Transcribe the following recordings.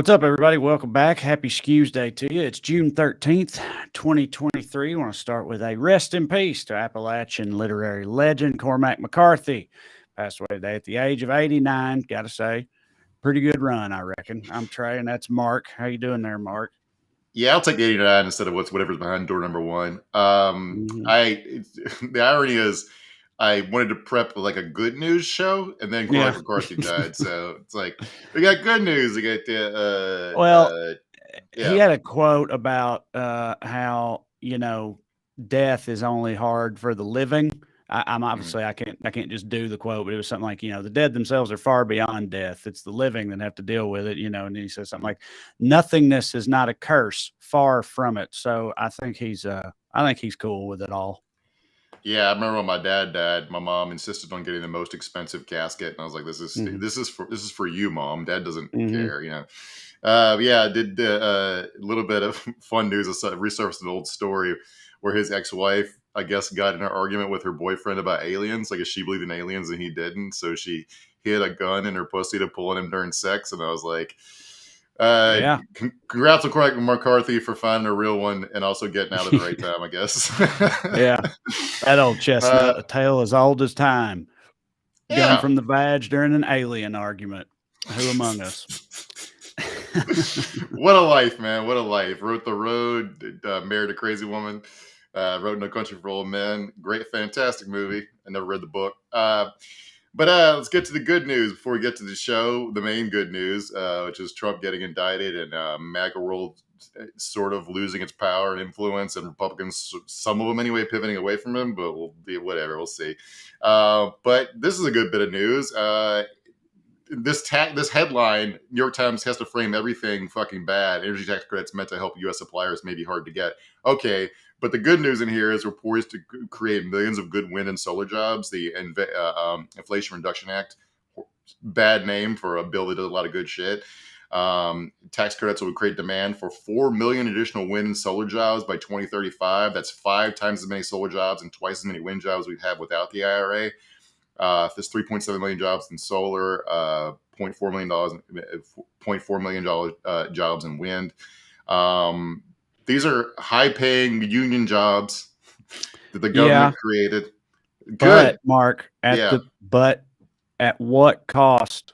What's up, everybody? Welcome back. Happy Skews Day to you. It's June 13th, 2023. I want to start with a rest in peace to Appalachian literary legend Cormac McCarthy. Passed away today at the age of 89. Got to say, pretty good run, I reckon. I'm Trey, and that's Mark. How you doing there, Mark? Yeah, I'll take 89 instead of whatever's behind door number one. Mhm. The irony is, I wanted to prep like a good news show, and then Yeah. Cormac McCarthy died. So it's like we got good news. We got Well, he yeah. had a quote about how death is only hard for the living. I'm Mhm. obviously I can't just do the quote, but it was something like the dead themselves are far beyond death. It's the living that have to deal with it. And then he says something like, "Nothingness is not a curse, far from it." So I think he's cool with it all. Yeah, I remember when my dad died. My mom insisted on getting the most expensive casket, and I was like, Hmm. this is for you, mom. Dad doesn't Hmm. care, you know." Yeah, I did a little bit of fun news. I resurfaced an old story where his ex-wife, I guess, got in an argument with her boyfriend about aliens. Like, if she believed in aliens and he didn't, so she hid a gun in her pussy to pull on him during sex. And I was like, uh, Yeah, congrats to Cormac McCarthy for finding a real one and also getting out at the right time, I guess. yeah. That old chestnut, uh, a tale as old as time. Gun yeah. from the vag during an alien argument. Who among us? What a life, man! What a life. Wrote The Road, married a crazy woman. Wrote No Country for Old Men. Great, fantastic movie. I never read the book. But let's get to the good news before we get to the show. The main good news, which is Trump getting indicted and MAGA world sort of losing its power and influence, and Republicans, some of them anyway, pivoting away from him. But we'll be whatever. We'll see. But this is a good bit of news. This headline, New York Times has to frame everything fucking bad. Energy tax credits meant to help U.S. suppliers may be hard to get. Okay, but the good news in here is we're poised to create millions of good wind and solar jobs. The Inflation Reduction Act, bad name for a bill that does a lot of good shit. Tax credits will create demand for 4 million additional wind and solar jobs by 2035. That's 5 times as many solar jobs and twice as many wind jobs we'd have without the IRA. There's 3.7 million jobs in solar, $0.4 million jobs in wind. These are high-paying union jobs that the Yeah, government created. but Good, Mark, yeah. at what cost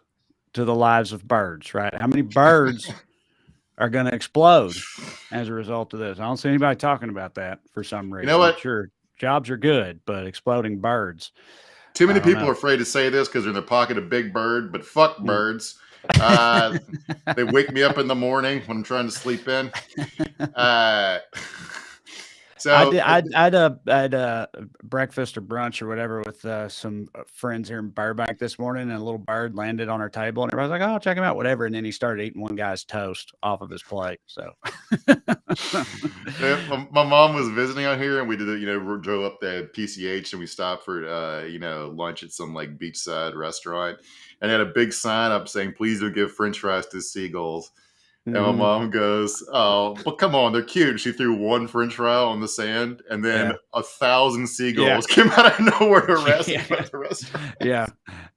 to the lives of birds, right? How many birds are going to explode as a result of this? I don't see anybody talking about that for some You know reason. what? Sure, jobs are good, but exploding birds, Too I many don't people know. are afraid to say this because they're in the pocket of Big Bird, but fuck Mm. birds. Uh, they wake me up in the morning when I'm trying to sleep in. Uh, I so did. I had a breakfast or brunch or whatever with some friends here in Burbank this morning, and a little bird landed on our table, and everybody's like, "Oh, check him out, whatever." And then he started eating one guy's toast off of his plate. So, my mom was visiting out here, and we did, we drove up to PCH, and we stopped for, lunch at some like beachside restaurant, and they had a big sign up saying, "Please don't give French fries to seagulls." And my Mhm. mom goes, "Oh, but come on, they're cute." She threw one French fry on the sand, and then Yeah, 1,000 yeah, seagulls came out of nowhere harassing them yeah, at the restaurant. yeah.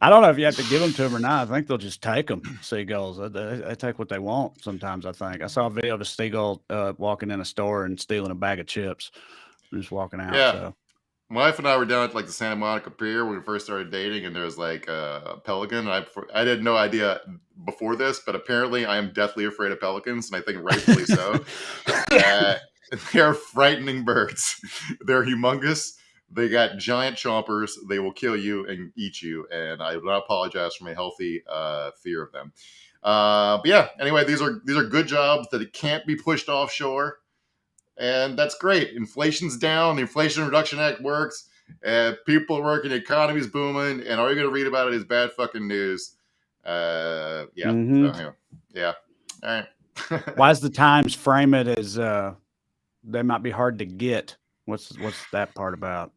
I don't know if you have to give them to them or not. I think they'll just take them. Seagulls, they take what they want. Sometimes I saw a video of a seagull walking in a store and stealing a bag of chips, just walking out. Yeah, So. my wife and I were down at like the Santa Monica Pier when we first started dating, and there was like a pelican. And I had no idea before this, but apparently I am deathly afraid of pelicans, and I think rightfully so. Uh, they are frightening birds. They're humongous. They got giant chompers. They will kill you and eat you. And I do not apologize for my healthy fear of them. But yeah, anyway, these are good jobs that it can't be pushed offshore, and that's great. Inflation's down. The Inflation Reduction Act works. People are working. The economy's booming, and all you're going to read about it is bad fucking news. Yeah. So Hmm. anyway, yeah. All right. Why does the Times frame it as they might be hard to get? What's that part about?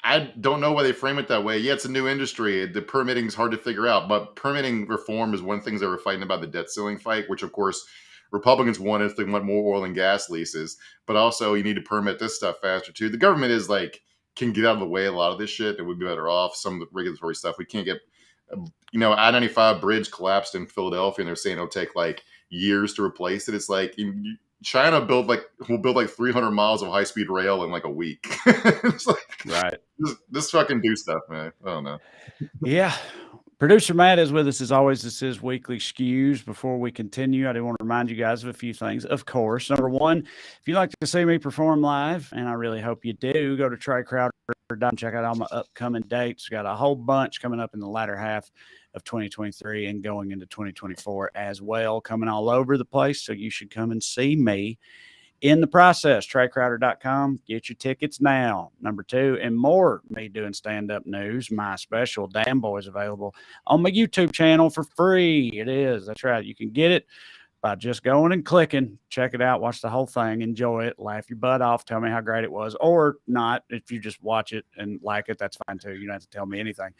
I don't know why they frame it that way. Yeah, it's a new industry. The permitting is hard to figure out, but permitting reform is one of the things they were fighting about the debt ceiling fight, which of course Republicans want if they want more oil and gas leases, but also you need to permit this stuff faster too. The government is like can get out of the way a lot of this shit, and we'd be better off. Some of the regulatory stuff we can't get. I-95 bridge collapsed in Philadelphia, and they're saying it'll take like years to replace it. It's like China will build like 300 miles of high speed rail in like a week. It's like, Right. Just fucking do stuff, man. I don't know. Yeah. Producer Matt is with us as always. This is Weekly Skews. Before we continue, I do want to remind you guys of a few things. Of course, number one, if you'd like to see me perform live, and I really hope you do, go to TreyCrowder.com, check out all my upcoming dates. Got a whole bunch coming up in the latter half of 2023 and going into 2024 as well, coming all over the place. So you should come and see me. In the process, TreyCrowder.com. Get your tickets now. Number two, and more me doing stand-up news. My special Damn Boys available on my YouTube channel for free. It is. That's right. You can get it by just going and clicking. Check it out. Watch the whole thing. Enjoy it. Laugh your butt off. Tell me how great it was. Or not. If you just watch it and like it, that's fine too. You don't have to tell me anything.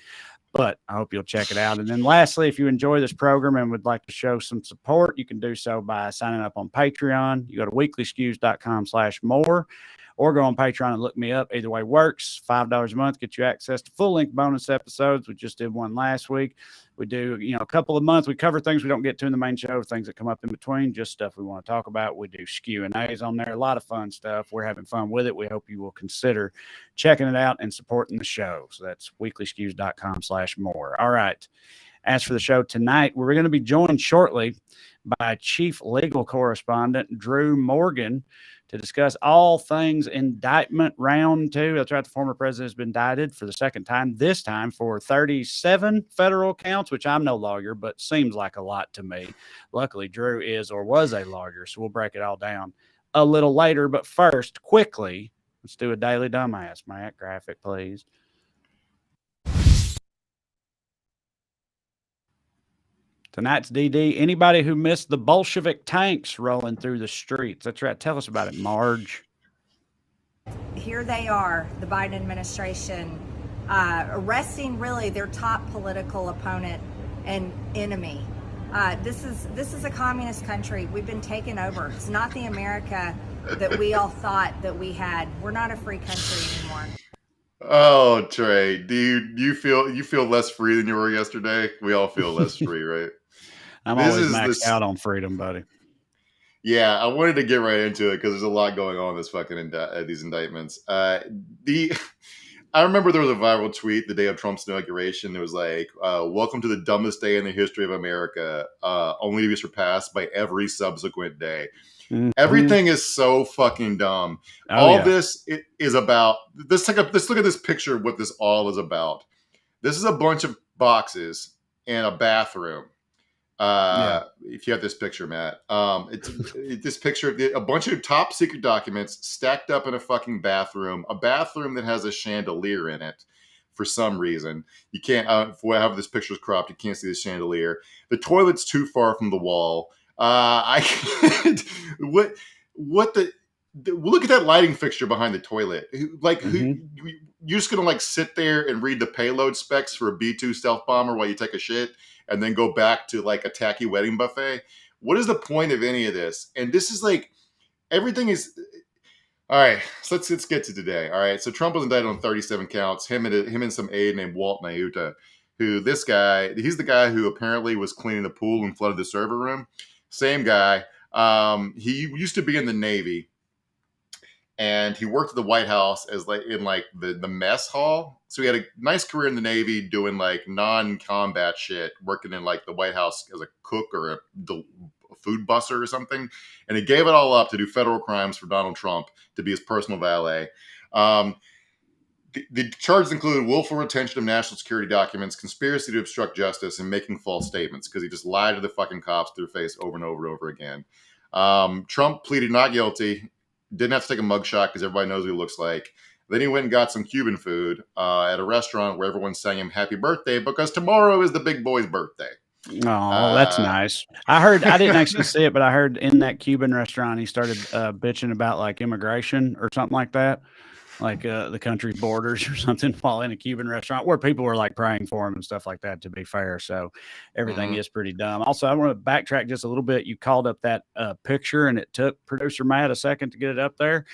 But I hope you'll check it out. And then lastly, if you enjoy this program and would like to show some support, you can do so by signing up on Patreon. You go to weeklyskews.com/more or go on Patreon and look me up. Either way works. $5 a month gets you access to full-length bonus episodes. We just did one last week. We do, a couple of months. We cover things we don't get to in the main show, things that come up in between, just stuff we want to talk about. We do Q&As on there, a lot of fun stuff. We're having fun with it. We hope you will consider checking it out and supporting the show. So that's weeklyskews.com/more. All right. As for the show tonight, we're going to be joined shortly by Chief Legal Correspondent Drew Morgan to discuss all things indictment round 2. That's right. The former president has been indicted for the second time, this time for 37 federal counts, which I'm no lawyer, but seems like a lot to me. Luckily, Drew is or was a lawyer, so we'll break it all down a little later. But first, quickly, let's do a daily dumbass. Matt, graphic, please. Tonight's DD, anybody who missed the Bolshevik tanks rolling through the streets. That's right. Tell us about it, Marge. Here they are, the Biden administration, arresting really their top political opponent and enemy. This is a communist country. We've been taken over. It's not the America that we all thought that we had. We're not a free country anymore. Oh, Trey, do you feel less free than you were yesterday? We all feel less free, right? I'm always maxed out on freedom, buddy. Yeah, I wanted to get right into it because there's a lot going on in this fucking these indictments. I remember there was a viral tweet the day of Trump's inauguration. It was like, "Welcome to the dumbest day in the history of America, only to be surpassed by every subsequent day." Mm-hmm. Everything is so fucking dumb. This is about. Let's look at this picture of what this all is about. This is a bunch of boxes and a bathroom. If you have this picture, Matt, it's this picture of a bunch of top secret documents stacked up in a fucking bathroom, a bathroom that has a chandelier in it for some reason. You can't, however this picture is cropped, you can't see the chandelier. The toilet's too far from the wall. I can't, look at that lighting fixture behind the toilet. Like, you're just going to like sit there and read the payload specs for a B-2 stealth bomber while you take a shit and then go back to like a tacky wedding buffet. What is the point of any of this? And this is like, everything is, all right, so let's get to today. All right, so Trump was indicted on 37 counts, him and some aide named Walt Nauta, he's the guy who apparently was cleaning the pool and flooded the server room. Same guy. He used to be in the Navy. And he worked at the White House as the mess hall. So he had a nice career in the Navy doing like non-combat shit, working in like the White House as a cook or a food busser or something. And he gave it all up to do federal crimes for Donald Trump to be his personal valet. The charges included willful retention of national security documents, conspiracy to obstruct justice, and making false statements because he just lied to the fucking cops to their face over and over and over again. Trump pleaded not guilty. Didn't have to take a mugshot because everybody knows what he looks like. Then he went and got some Cuban food at a restaurant where everyone sang him happy birthday because tomorrow is the big boy's birthday. Oh, that's nice. I didn't actually see it, but I heard in that Cuban restaurant, he started bitching about like immigration or something like that. Like the country's borders or something while in a Cuban restaurant where people were like praying for him and stuff like that, to be fair. So everything is pretty dumb. Also, I want to backtrack just a little bit. You called up that picture and it took producer Matt a second to get it up there.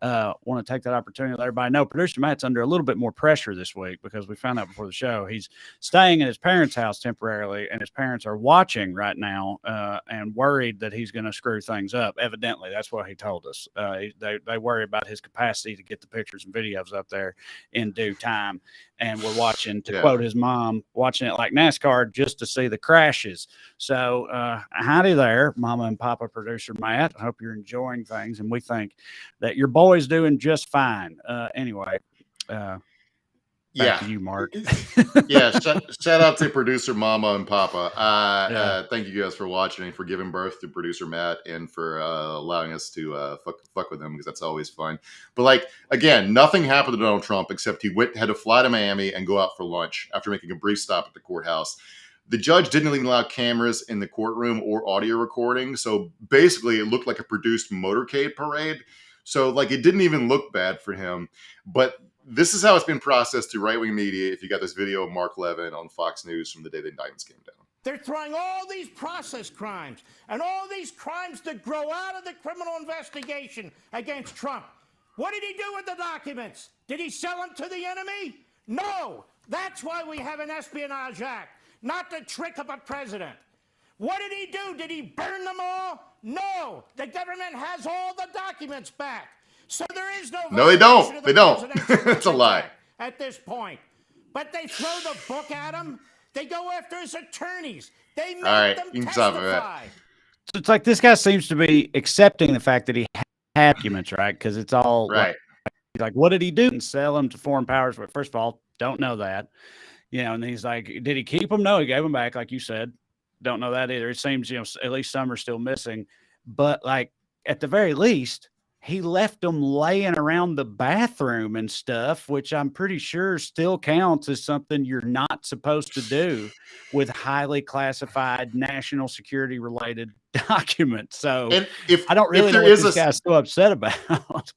Want to take that opportunity to let everybody know producer Matt's under a little bit more pressure this week because we found out before the show he's staying at his parents' house temporarily, and his parents are watching right now and worried that he's going to screw things up. Evidently, that's what he told us. They worry about his capacity to get the pictures and videos up there in due time. And we're watching, to quote his mom, watching it like NASCAR just to see the crashes. So howdy there, Mama and Papa producer Matt. I hope you're enjoying things, and we think that your boy's doing just fine. Anyway, back to you, Mark. Shout out to producer Mama and Papa. Thank you guys for watching and for giving birth to producer Matt, and for allowing us to fuck with him, because that's always fun. But like, again, nothing happened to Donald Trump except he had to fly to Miami and go out for lunch after making a brief stop at the courthouse. The judge didn't even allow cameras in the courtroom or audio recording, so basically it looked like a produced motorcade parade. So like, it didn't even look bad for him. But this is how it's been processed through right-wing media. If you got this video of Mark Levin on Fox News from the day the indictments came down. They're throwing all these process crimes and all these crimes that grow out of the criminal investigation against Trump. What did he do with the documents? Did he sell them to the enemy? No. That's why we have an Espionage Act, not to trick up a president. What did he do? Did he burn them all? No. The government has all the documents back. So there is no they don't. They don't. It's a lie. At this point. But they throw the book at him. They go after his attorneys. They make them testify. So it's like this guy seems to be accepting the fact that he had documents, right? Because it's all right. Like, what did he do? And sell them to foreign powers? But first of all, don't know that. You know, and he's like, did he keep them? No, he gave them back, like you said. Don't know that either. It seems, you know, at least some are still missing. But like, at the very least, he left them laying around the bathroom and stuff, which I'm pretty sure still counts as something you're not supposed to do with highly classified national security related documents. So I don't really know what this guy's so upset about.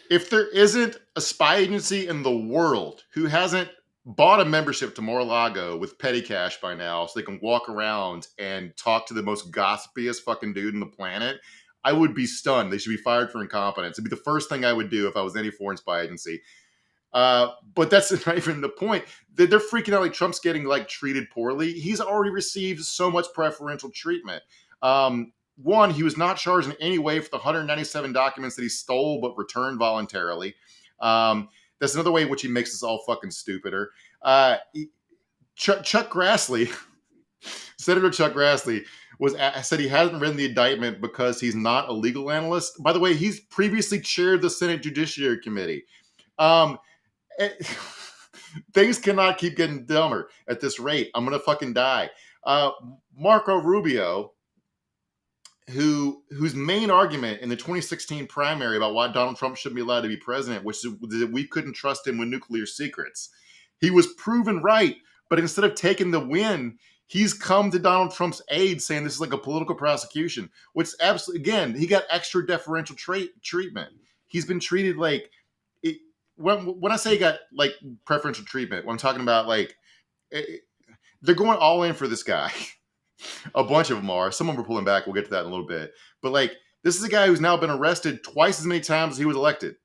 If there isn't a spy agency in the world who hasn't bought a membership to Mar-a-Lago with petty cash by now so they can walk around and talk to the most gossipiest fucking dude on the planet, I would be stunned. They should be fired for incompetence. It'd be the first thing I would do if I was any foreign spy agency. But that's not even the point. They're freaking out like Trump's getting like treated poorly. He's already received so much preferential treatment. One, he was not charged in any way for the 197 documents that he stole but returned voluntarily. That's another way in which he makes us all fucking stupider. Chuck Grassley, Senator Chuck Grassley, said he hasn't written the indictment because he's not a legal analyst. By the way, he's previously chaired the Senate Judiciary Committee. Things cannot keep getting dumber at this rate. I'm going to fucking die. Marco Rubio, whose main argument in the 2016 primary about why Donald Trump shouldn't be allowed to be president, which is that we couldn't trust him with nuclear secrets. He was proven right, but instead of taking the win, he's come to Donald Trump's aid saying this is like a political prosecution, which absolutely, again, he got extra deferential treatment. He's been treated like, when I say he got like preferential treatment, when I'm talking about like, they're going all in for this guy. A bunch of them are. Some of them are pulling back. We'll get to that in a little bit. But like, this is a guy who's now been arrested twice as many times as he was elected.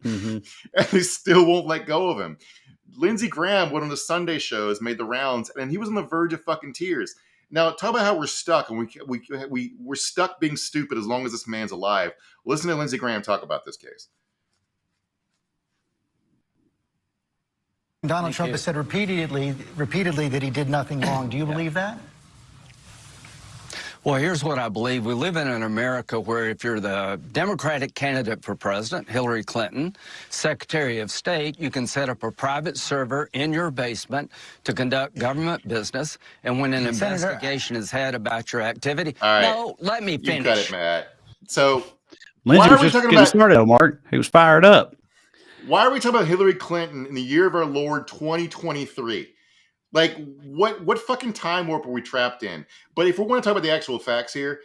Mm-hmm. And they still won't let go of him. Lindsey Graham, one of the Sunday shows, made the rounds, and he was on the verge of fucking tears. Now, talk about how we're stuck, and we're stuck being stupid as long as this man's alive. Listen to Lindsey Graham talk about this case. Donald Trump has said repeatedly that he did nothing wrong. Do you believe that? Well, here's what I believe. We live in an America where if you're the Democratic candidate for president, Hillary Clinton, Secretary of State, you can set up a private server in your basement to conduct government business. And when an investigation is had about your activity, no, let me finish. You got it, Matt. So Lindsey was just getting started, Mark. He was fired up. Why are we talking about Hillary Clinton in the year of our Lord 2023? Like, what fucking time warp are we trapped in? But if we want to talk about the actual facts here,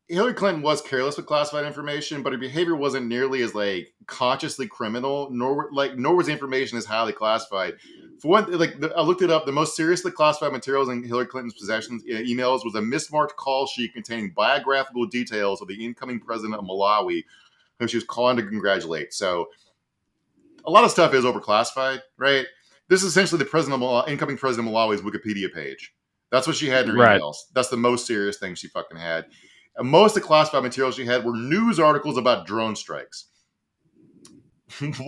Hillary Clinton was careless with classified information, but her behavior wasn't nearly as like consciously criminal, nor was the information as highly classified. For one, I looked it up. The most seriously classified materials in Hillary Clinton's possessions, emails, was a mismarked call sheet containing biographical details of the incoming president of Malawi, whom she was calling to congratulate. So a lot of stuff is overclassified, right? This is essentially the incoming President of Malawi's Wikipedia page. That's what she had in her Right. emails. That's the most serious thing she fucking had. And most of the classified material she had were news articles about drone strikes.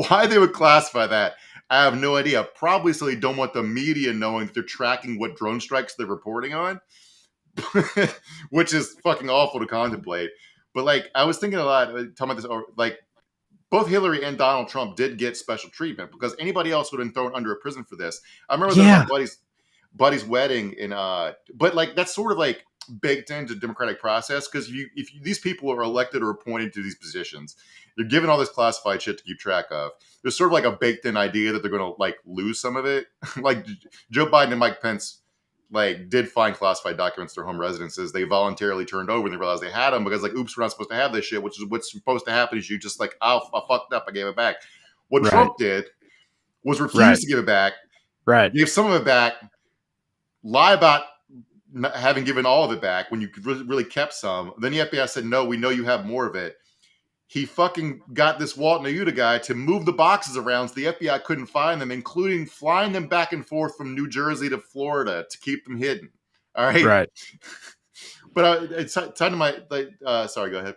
Why they would classify that, I have no idea. Probably so they don't want the media knowing that they're tracking what drone strikes they're reporting on, which is fucking awful to contemplate. But like, I was thinking a lot, talking about this, like, both Hillary and Donald Trump did get special treatment because anybody else would have been thrown under a prison for this. I remember that my buddy's wedding in, but like, that's sort of like baked into the democratic process, because if these people are elected or appointed to these positions, they're given all this classified shit to keep track of. There's sort of like a baked in idea that they're going to like lose some of it. Like Joe Biden and Mike Pence like did find classified documents at their home residences. They voluntarily turned over and they realized they had them because like, oops, we're not supposed to have this shit, which is what's supposed to happen is you just like, I fucked up, I gave it back. What Trump did was refuse to give it back. Right. Give some of it back, lie about not having given all of it back when you really kept some. Then the FBI said, no, we know you have more of it. He fucking got this Walton Ayuda guy to move the boxes around so the FBI couldn't find them, including flying them back and forth from New Jersey to Florida to keep them hidden. All right. Right. But it's time to my, sorry, go ahead.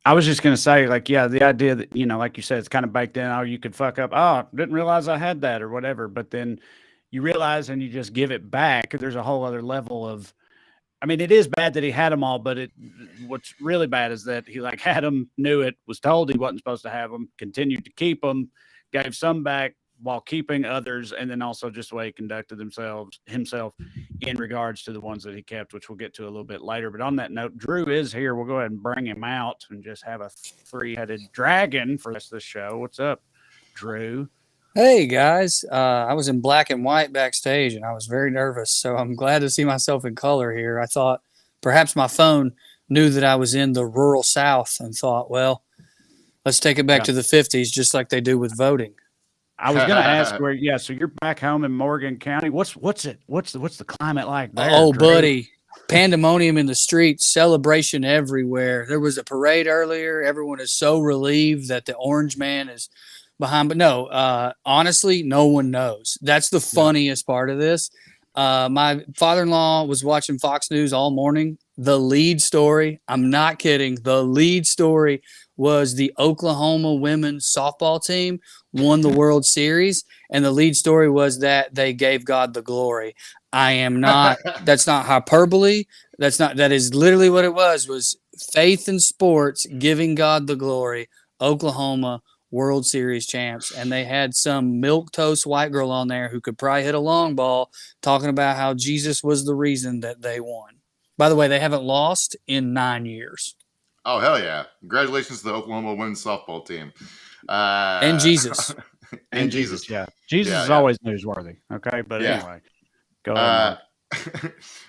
I was just going to say, like, yeah, the idea that, you know, like you said, it's kind of baked in. Oh, you could fuck up. Oh, didn't realize I had that or whatever. But then you realize and you just give it back. There's a whole other level of, I mean, it is bad that he had them all, but what's really bad is that he like had them, knew it, was told he wasn't supposed to have them, continued to keep them, gave some back while keeping others, and then also just the way he conducted himself in regards to the ones that he kept, which we'll get to a little bit later. But on that note, Drew is here. We'll go ahead and bring him out and just have a three-headed dragon for the rest of the show. What's up, Drew? Hey guys, I was in black and white backstage and I was very nervous, so I'm glad to see myself in color here. I thought perhaps my phone knew that I was in the rural South and thought, well, let's take it back to the 50s, just like they do with voting. I was going to ask where, yeah, so you're back home in Morgan County. What's the climate like there? Oh, Drew? buddy, pandemonium in the streets, celebration everywhere. There was a parade earlier. Everyone is so relieved that the Orange Man is behind, but no, honestly, no one knows. That's the funniest part of this. My father-in-law was watching Fox News all morning. The lead story, I'm not kidding, the lead story was the Oklahoma women's softball team won the World Series, and the lead story was that they gave God the glory. I am not, that's not hyperbole. That is literally what it was faith in sports, giving God the glory. Oklahoma World Series champs, and they had some milquetoast white girl on there who could probably hit a long ball talking about how Jesus was the reason that they won. By the way, they haven't lost in 9 years. Oh, hell yeah. Congratulations to the Oklahoma women's softball team. And Jesus. and Jesus. Yeah. Jesus is always newsworthy. Okay. But anyway, go ahead.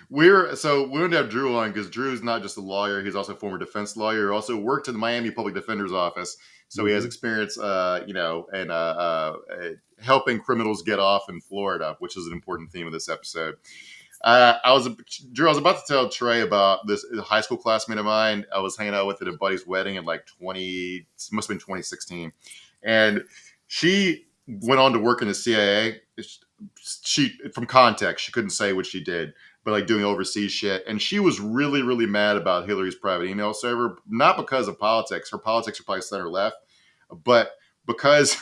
We wanted to have Drew on because Drew's not just a lawyer. He's also a former defense lawyer. He also worked in the Miami Public Defender's Office. So he has experience, and helping criminals get off in Florida, which is an important theme of this episode. I was about to tell Trey about this high school classmate of mine. I was hanging out with at a buddy's wedding in like must have been 2016. And she went on to work in the CIA. From context, she couldn't say what she did, but like doing overseas shit. And she was really, really mad about Hillary's private email server, not because of politics. Her politics are probably center left, but because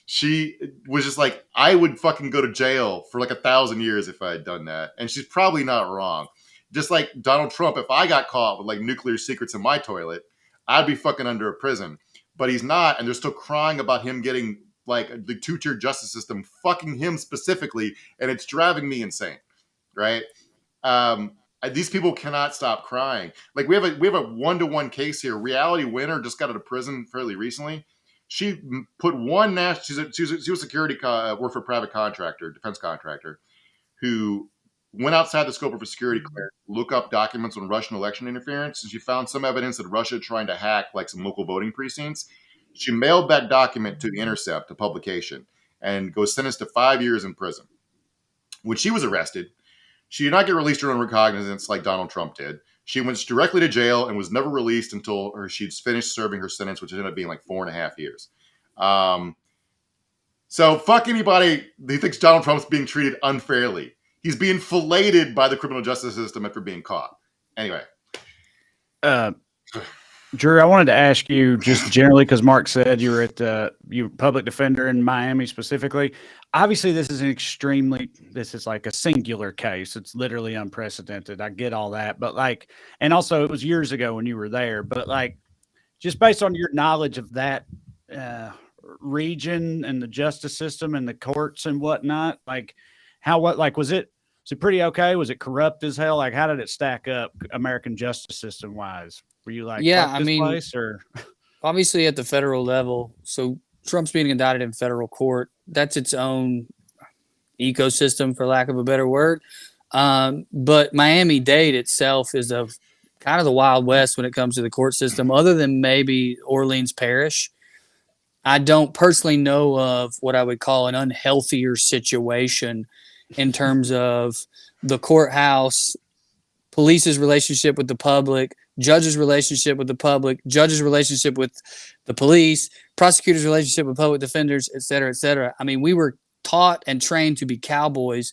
she was just like, I would fucking go to jail for like 1,000 years if I had done that. And she's probably not wrong. Just like Donald Trump, if I got caught with like nuclear secrets in my toilet, I'd be fucking under a prison. But he's not, and they're still crying about him getting like the two-tier justice system fucking him specifically, and it's driving me insane, right? These people cannot stop crying. Like we have a one-to-one case here. Reality Winner just got out of prison fairly recently. She put one national. She was a security worked for a private contractor, defense contractor, who went outside the scope of a security clearance, look up documents on Russian election interference, and she found some evidence that Russia trying to hack like some local voting precincts. She mailed that document to The Intercept, a publication, and was sentenced to 5 years in prison. When she was arrested, she did not get released on recognizance like Donald Trump did. She went directly to jail and was never released until she'd finished serving her sentence, which ended up being like 4.5 years. So fuck anybody who thinks Donald Trump's being treated unfairly. He's being filleted by the criminal justice system after being caught. Anyway. Drew, I wanted to ask you just generally, because Mark said you were at you were public defender in Miami specifically. Obviously, this is like a singular case. It's literally unprecedented. I get all that. But like, and also it was years ago when you were there, but like, just based on your knowledge of that region and the justice system and the courts and whatnot, like was it pretty okay? Was it corrupt as hell? Like, how did it stack up American justice system wise? Were you like, yeah, fuck this place, or obviously at the federal level? So Trump's being indicted in federal court. That's its own ecosystem, for lack of a better word. But Miami-Dade itself is of kind of the Wild West when it comes to the court system, other than maybe Orleans Parish. I don't personally know of what I would call an unhealthier situation in terms of the courthouse, police's relationship with the public, judge's relationship with the public, judge's relationship with the police, prosecutor's relationship with public defenders, et cetera, et cetera. I mean, we were taught and trained to be cowboys.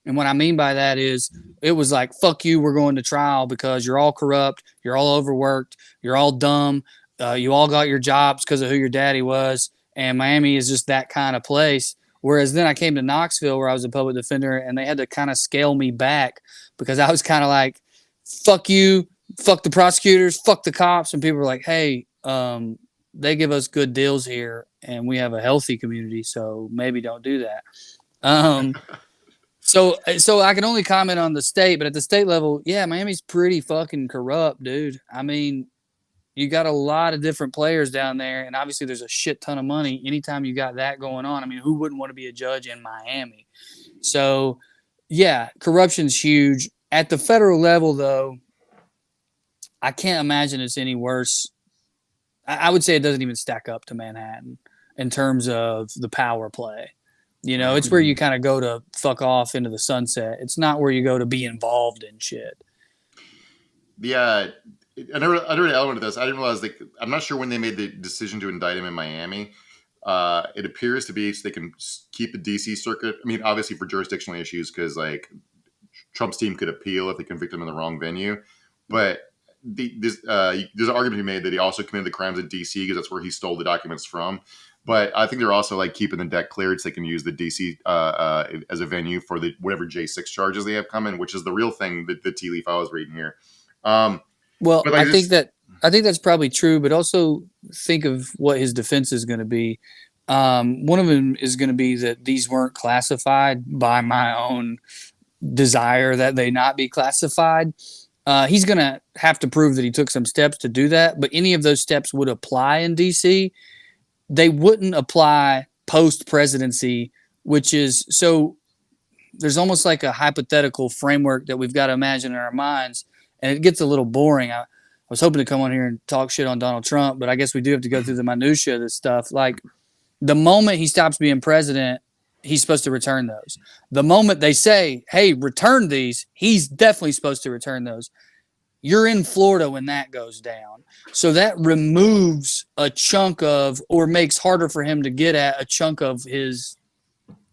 And what I mean by that is it was like, fuck you, we're going to trial because you're all corrupt, you're all overworked, you're all dumb, you all got your jobs because of who your daddy was. And Miami is just that kind of place. Whereas then I came to Knoxville where I was a public defender and they had to kind of scale me back because I was kind of like, fuck you, fuck the prosecutors, fuck the cops. And people were like, hey, they give us good deals here and we have a healthy community, so maybe don't do that. So I can only comment on the state, but at the state level, yeah, Miami's pretty fucking corrupt, dude. I mean, you got a lot of different players down there, and obviously there's a shit ton of money. Anytime you got that going on, I mean, who wouldn't want to be a judge in Miami? So, yeah, corruption's huge. At the federal level, though, I can't imagine it's any worse. I would say it doesn't even stack up to Manhattan in terms of the power play. You know, it's where you kind of go to fuck off into the sunset. It's not where you go to be involved in shit. Yeah. Another element of this, I didn't realize, like, I'm not sure when they made the decision to indict him in Miami. It appears to be so they can keep the DC circuit. I mean, obviously for jurisdictional issues, because like Trump's team could appeal if they convict him in the wrong venue. But there's an argument to be made that he also committed the crimes in DC because that's where he stole the documents from. But I think they're also like keeping the deck cleared so they can use the DC as a venue for the whatever J6 charges they have coming, which is the real thing that the tea leaf I was reading here. Well, I think that's probably true, but also think of what his defense is going to be. One of them is going to be that these weren't classified by my own desire that they not be classified. He's going to have to prove that he took some steps to do that, but any of those steps would apply in DC. They wouldn't apply post-presidency, which is so there's almost like a hypothetical framework that we've got to imagine in our minds. And it gets a little boring. I was hoping to come on here and talk shit on Donald Trump, but I guess we do have to go through the minutia of this stuff. Like, the moment he stops being president, he's supposed to return those. The moment they say, hey, return these, he's definitely supposed to return those. You're in Florida when that goes down. So that removes a chunk of, or makes harder for him to get at a chunk of his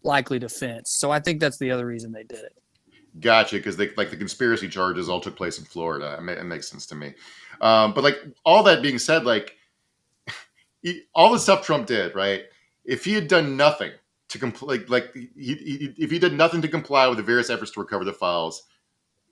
likely defense. So I think that's the other reason they did it. Gotcha, because the conspiracy charges all took place in Florida. It makes sense to me. But like all that being said, like all the stuff Trump did, right? If he had done nothing to if he did nothing to comply with the various efforts to recover the files,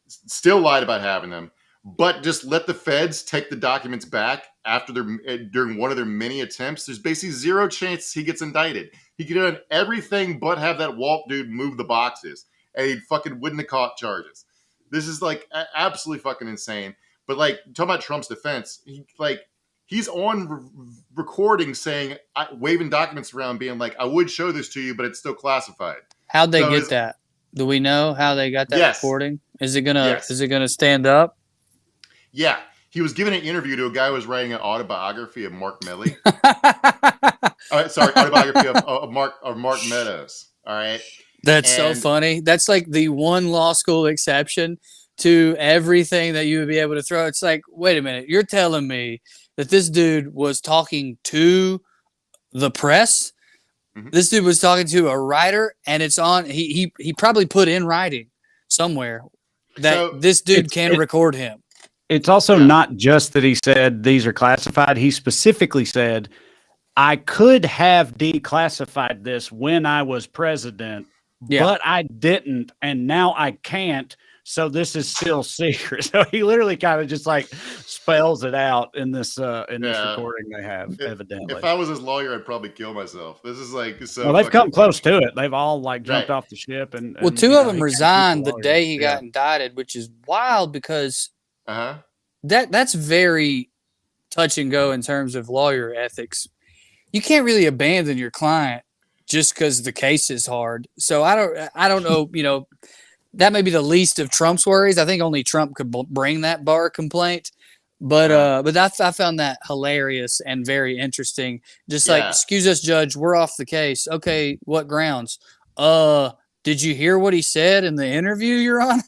still lied about having them, but just let the feds take the documents back after during one of their many attempts, there's basically zero chance he gets indicted. He could have done everything but have that Walt dude move the boxes. And he fucking wouldn't have caught charges. This is like absolutely fucking insane. But like talking about Trump's defense, he's on recording saying, waving documents around, being like, "I would show this to you, but it's still classified." How'd they get that? Do we know how they got that recording? Is it gonna stand up? Yeah, he was giving an interview to a guy who was writing an autobiography of Mark Milley. Autobiography of Mark Meadows. All right. That's so funny. That's like the one law school exception to everything that you would be able to throw. It's like, wait a minute, you're telling me that this dude was talking to the press? Mhm. This dude was talking to a writer, and it's on. He probably put in writing somewhere that So, this dude it's- can it- record him. It's also Yeah. not just that he said these are classified. He specifically said, I could have declassified this when I was president, Yeah. but I didn't, and now I can't. So this is still secret. So he literally kind of just like spells it out in this Yeah. recording they have, evidently. If I was his lawyer, I'd probably kill myself. This is like so. Well, they've fucking come close funny. to it. They've all like jumped Right. off the ship, and Well, two you of know, them he can't keep resigned the lawyers. day he Yeah. got indicted, which is wild because Uh-huh. that's very touch and go in terms of lawyer ethics. You can't really abandon your client just because the case is hard. So I don't know. You know, that may be the least of Trump's worries. I think only Trump could bring that bar complaint. But I found that hilarious and very interesting. Just like, Yeah. excuse us, Judge, we're off the case. Okay, what grounds? Did you hear what he said in the interview, Your Honor?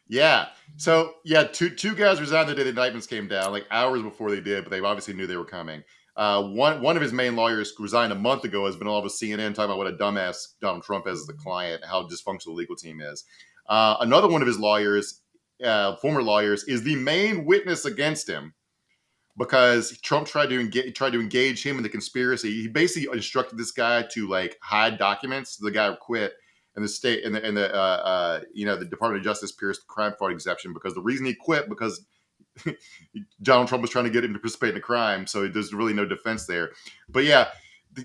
Yeah. So yeah, two guys resigned the day the indictments came down, like hours before they did, but they obviously knew they were coming. One of his main lawyers resigned a month ago. Has been all over CNN talking about what a dumbass Donald Trump is as a client, how dysfunctional the legal team is. Another one of his lawyers, former lawyers, is the main witness against him because Trump tried to engage him in the conspiracy. He basically instructed this guy to like hide documents. The guy quit. And the state and the Department of Justice pierced the crime fraud exception because the reason he quit because Donald Trump was trying to get him to participate in a crime, so there's really no defense there. But yeah,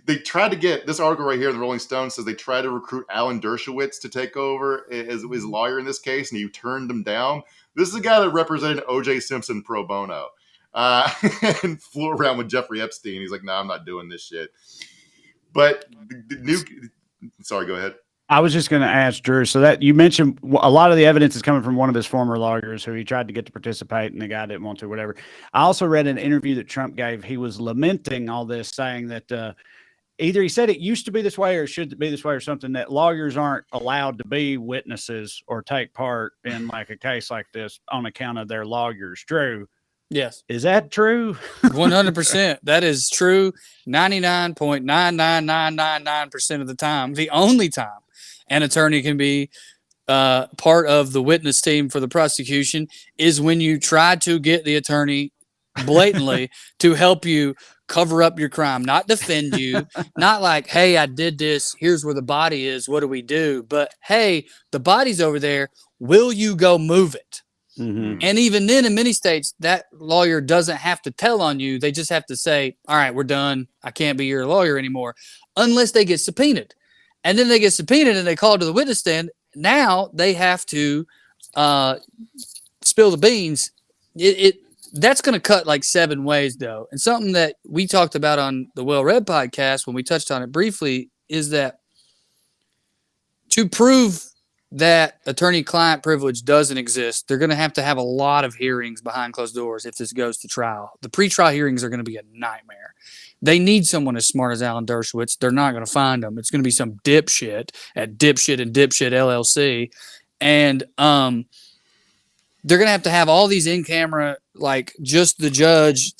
they tried to get this article right here in the Rolling Stone says they tried to recruit Alan Dershowitz to take over as his lawyer in this case, and he turned them down. This is a guy that represented O.J. Simpson pro bono and flew around with Jeffrey Epstein. He's like, "No, I'm not doing this shit." But sorry, go ahead. I was just going to ask Drew. So that you mentioned a lot of the evidence is coming from one of his former lawyers who he tried to get to participate and the guy didn't want to, whatever. I also read an interview that Trump gave. He was lamenting all this, saying that either he said it used to be this way or it should be this way or something, that lawyers aren't allowed to be witnesses or take part in like a case like this on account of their lawyers. Drew. Yes. Is that true? 100%. That is true 99.99999% of the time. The only time an attorney can be part of the witness team for the prosecution is when you try to get the attorney blatantly to help you cover up your crime, not defend you, not like, hey, I did this. Here's where the body is. What do we do? But hey, the body's over there. Will you go move it? Mm-hmm. And even then, in many states, that lawyer doesn't have to tell on you. They just have to say, all right, we're done. I can't be your lawyer anymore unless they get subpoenaed. And then they get subpoenaed and they call to the witness stand. Now they have to spill the beans. That's going to cut like 7 ways, though. And something that we talked about on the Well Read podcast when we touched on it briefly is that to prove that attorney-client privilege doesn't exist, they're going to have a lot of hearings behind closed doors if this goes to trial. The pretrial hearings are going to be a nightmare. They need someone as smart as Alan Dershowitz. They're not going to find him. It's going to be some dipshit at Dipshit and Dipshit LLC. And they're going to have all these in-camera, like just the judge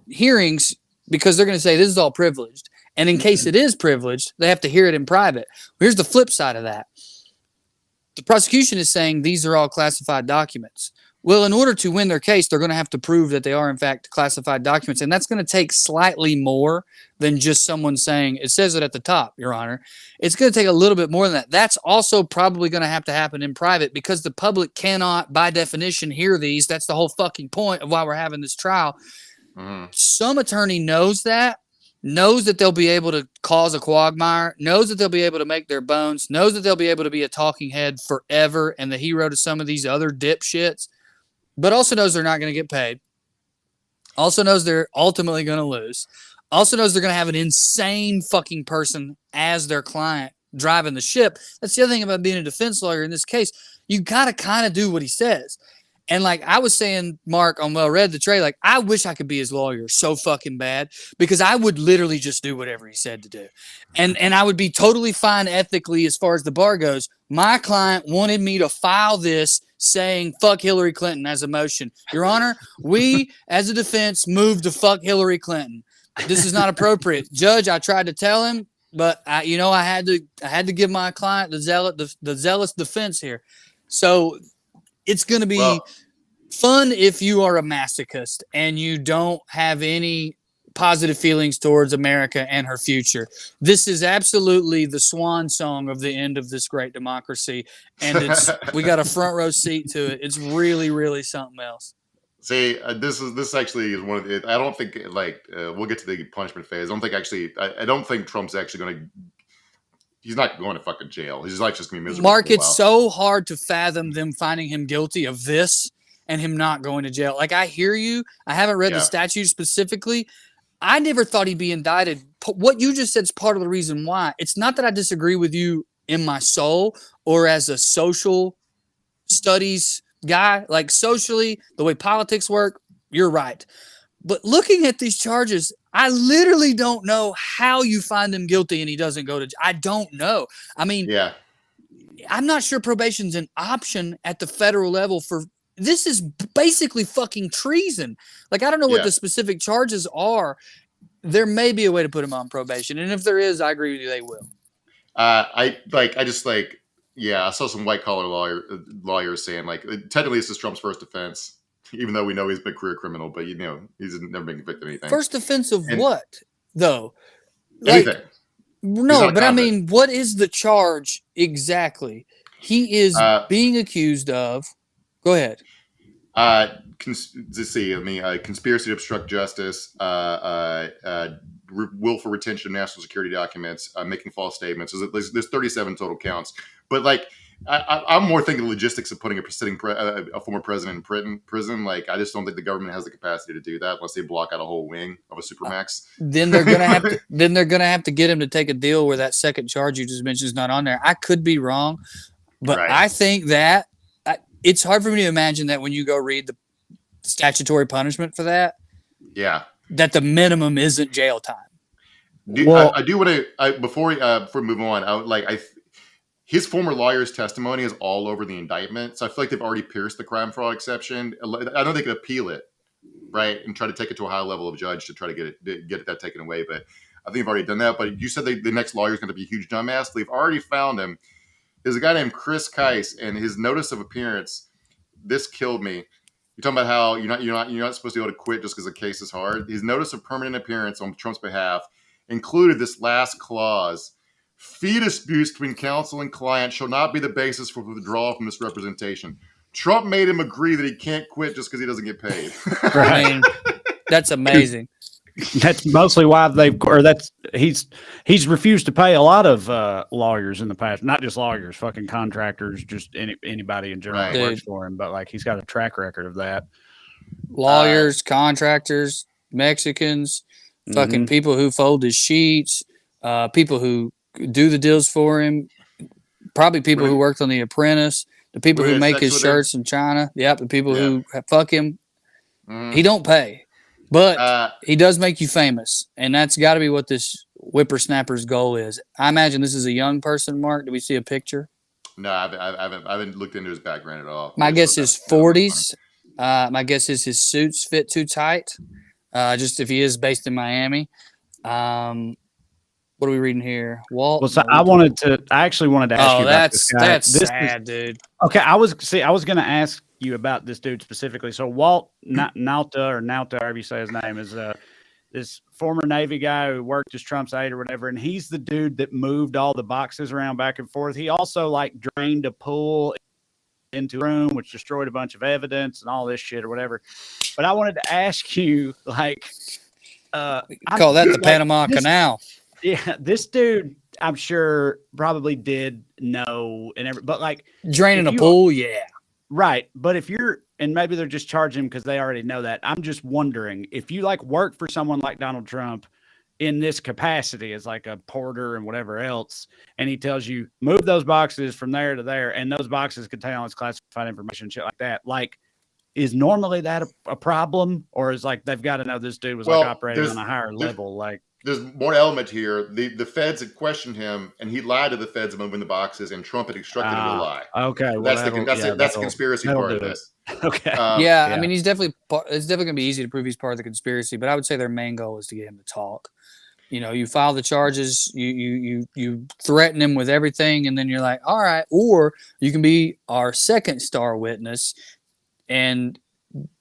hearings because they're going to say this is all privileged. And in case it is privileged, they have to hear it in private. Here's the flip side of that. The prosecution is saying these are all classified documents. Well, in order to win their case, they're going to have to prove that they are, in fact, classified documents. And that's going to take slightly more than just someone saying, it says it at the top, Your Honor. It's going to take a little bit more than that. That's also probably going to have to happen in private because the public cannot, by definition, hear these. That's the whole fucking point of why we're having this trial. Mm-hmm. Some attorney knows that they'll be able to cause a quagmire, knows that they'll be able to make their bones, knows that they'll be able to be a talking head forever and the hero to some of these other dipshits, but also knows they're not going to get paid, also knows they're ultimately going to lose, also knows they're going to have an insane fucking person as their client driving the ship. That's the other thing about being a defense lawyer in this case. You got to kind of do what he says. And like I was saying, Mark, on Well Read the Trade, like I wish I could be his lawyer so fucking bad because I would literally just do whatever he said to do. And I would be totally fine ethically as far as the bar goes. My client wanted me to file this saying fuck Hillary Clinton as a motion. Your Honor, we as a defense moved to fuck Hillary Clinton. This is not appropriate. Judge, I tried to tell him, but I had to give my client the zealous defense here. So it's going to be fun if you are a masochist and you don't have any positive feelings towards America and her future. This is absolutely the swan song of the end of this great democracy. And we got a front row seat to it. It's really, really something else. See, this actually is one of the. I don't think we'll get to the punishment phase. I don't think Trump's actually going to. He's not going to fucking jail. He's just going to be miserable. Mark, it's so hard to fathom them finding him guilty of this and him not going to jail. Like, I hear you. I haven't read the statute specifically. I never thought he'd be indicted. What you just said is part of the reason why. It's not that I disagree with you in my soul or as a social studies guy. Like, socially, the way politics work, you're right. But looking at these charges, I literally don't know how you find him guilty and he doesn't go to jail. I don't know. I mean, I'm not sure probation's an option at the federal level for this is basically fucking treason. Like, I don't know what the specific charges are. There may be a way to put him on probation. And if there is, I agree with you, they will. I saw some white collar lawyers saying technically this is Trump's first offense. Even though we know he's been a career criminal, but he's never been convicted of anything. First offense of what, though? Anything. No, but I mean, what is the charge exactly? He is being accused of. Go ahead. Conspiracy to obstruct justice, willful retention of national security documents, making false statements. There's 37 total counts, but I'm more thinking logistics of putting a former president in prison. Like, I just don't think the government has the capacity to do that unless they block out a whole wing of a supermax. Then they're gonna have to. Then they're gonna have to get him to take a deal where that second charge you just mentioned is not on there. I could be wrong, but I think that it's hard for me to imagine that when you go read the statutory punishment for that, that the minimum isn't jail time. I do want to before we move on. His former lawyer's testimony is all over the indictment, so I feel like they've already pierced the crime fraud exception. I know they could appeal it, right, and try to take it to a high level of judge to try to get that taken away. But I think they've already done that. But you said the next lawyer is going to be a huge dumbass. They've already found him. There's a guy named Chris Keiss, and his notice of appearance. This killed me. You're talking about how you're not supposed to be able to quit just because the case is hard. His notice of permanent appearance on Trump's behalf included this last clause. Fee disputes between counsel and client shall not be the basis for withdrawal from misrepresentation. Trump made him agree that he can't quit just because he doesn't get paid. I mean, that's amazing. That's mostly why he's refused to pay a lot of lawyers in the past. Not just lawyers, fucking contractors, just anybody in general that works for him. But he's got a track record of that. Lawyers, contractors, Mexicans, fucking people who fold his sheets, people who do the deals for him, probably people who worked on The Apprentice, the people who make his shirts in China. Yep, the people who fuck him. He don't pay, but he does make you famous, and that's got to be what this whippersnapper's goal is. I imagine this is a young person. Mark, do we see a picture? No, I haven't looked into his background at all. My guess is 40s. My guess is his suits fit too tight. Just if he is based in Miami. What are we reading here? Walt. Well, so I actually wanted to ask you about this guy. That's sad, dude. Okay, I was going to ask you about this dude specifically. So Walt Nauta, however you say his name, is this former Navy guy who worked as Trump's aide or whatever, and he's the dude that moved all the boxes around back and forth. He also drained a pool into a room, which destroyed a bunch of evidence and all this shit or whatever. But I wanted to ask you, call that the Panama Canal. Yeah, this dude, I'm sure, probably did know but draining a pool, right. But if you're, and maybe they're just charging him because they already know that. I'm just wondering if you work for someone like Donald Trump in this capacity as a porter and whatever else, and he tells you move those boxes from there to there, and those boxes contain all this classified information, shit like that. is normally that a problem, or is like they've got to know this dude was like operating on a higher level? Like, there's more element here. The feds had questioned him, and he lied to the feds about moving the boxes, and Trump had instructed him to lie. Okay, well, that's the conspiracy part of this. Okay. I mean, it's definitely going to be easy to prove he's part of the conspiracy, but I would say their main goal is to get him to talk. You know, you file the charges, you threaten him with everything, and then you're like, all right, or you can be our second star witness, and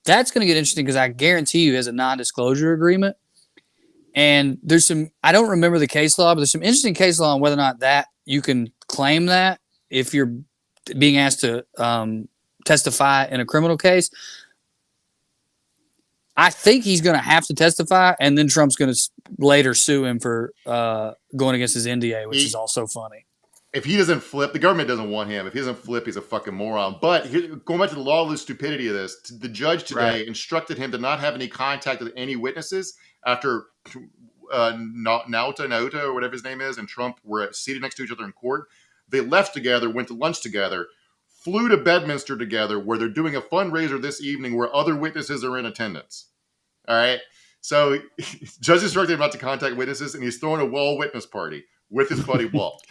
that's going to get interesting because I guarantee you, he has a non-disclosure agreement. And there's some, I don't remember the case law, but there's some interesting case law on whether or not that you can claim that if you're being asked to testify in a criminal case. I think he's going to have to testify, and then Trump's going to later sue him for going against his NDA, which is also funny. If he doesn't flip, the government doesn't want him. If he doesn't flip, he's a fucking moron. But going back to the lawless stupidity of this, the judge today instructed him to not have any contact with any witnesses after Nauta, or whatever his name is, and Trump were seated next to each other in court. They left together, went to lunch together, flew to Bedminster together, where they're doing a fundraiser this evening where other witnesses are in attendance. All right? So judge instructed him not to contact witnesses, and he's throwing a Wall witness party with his buddy Walt.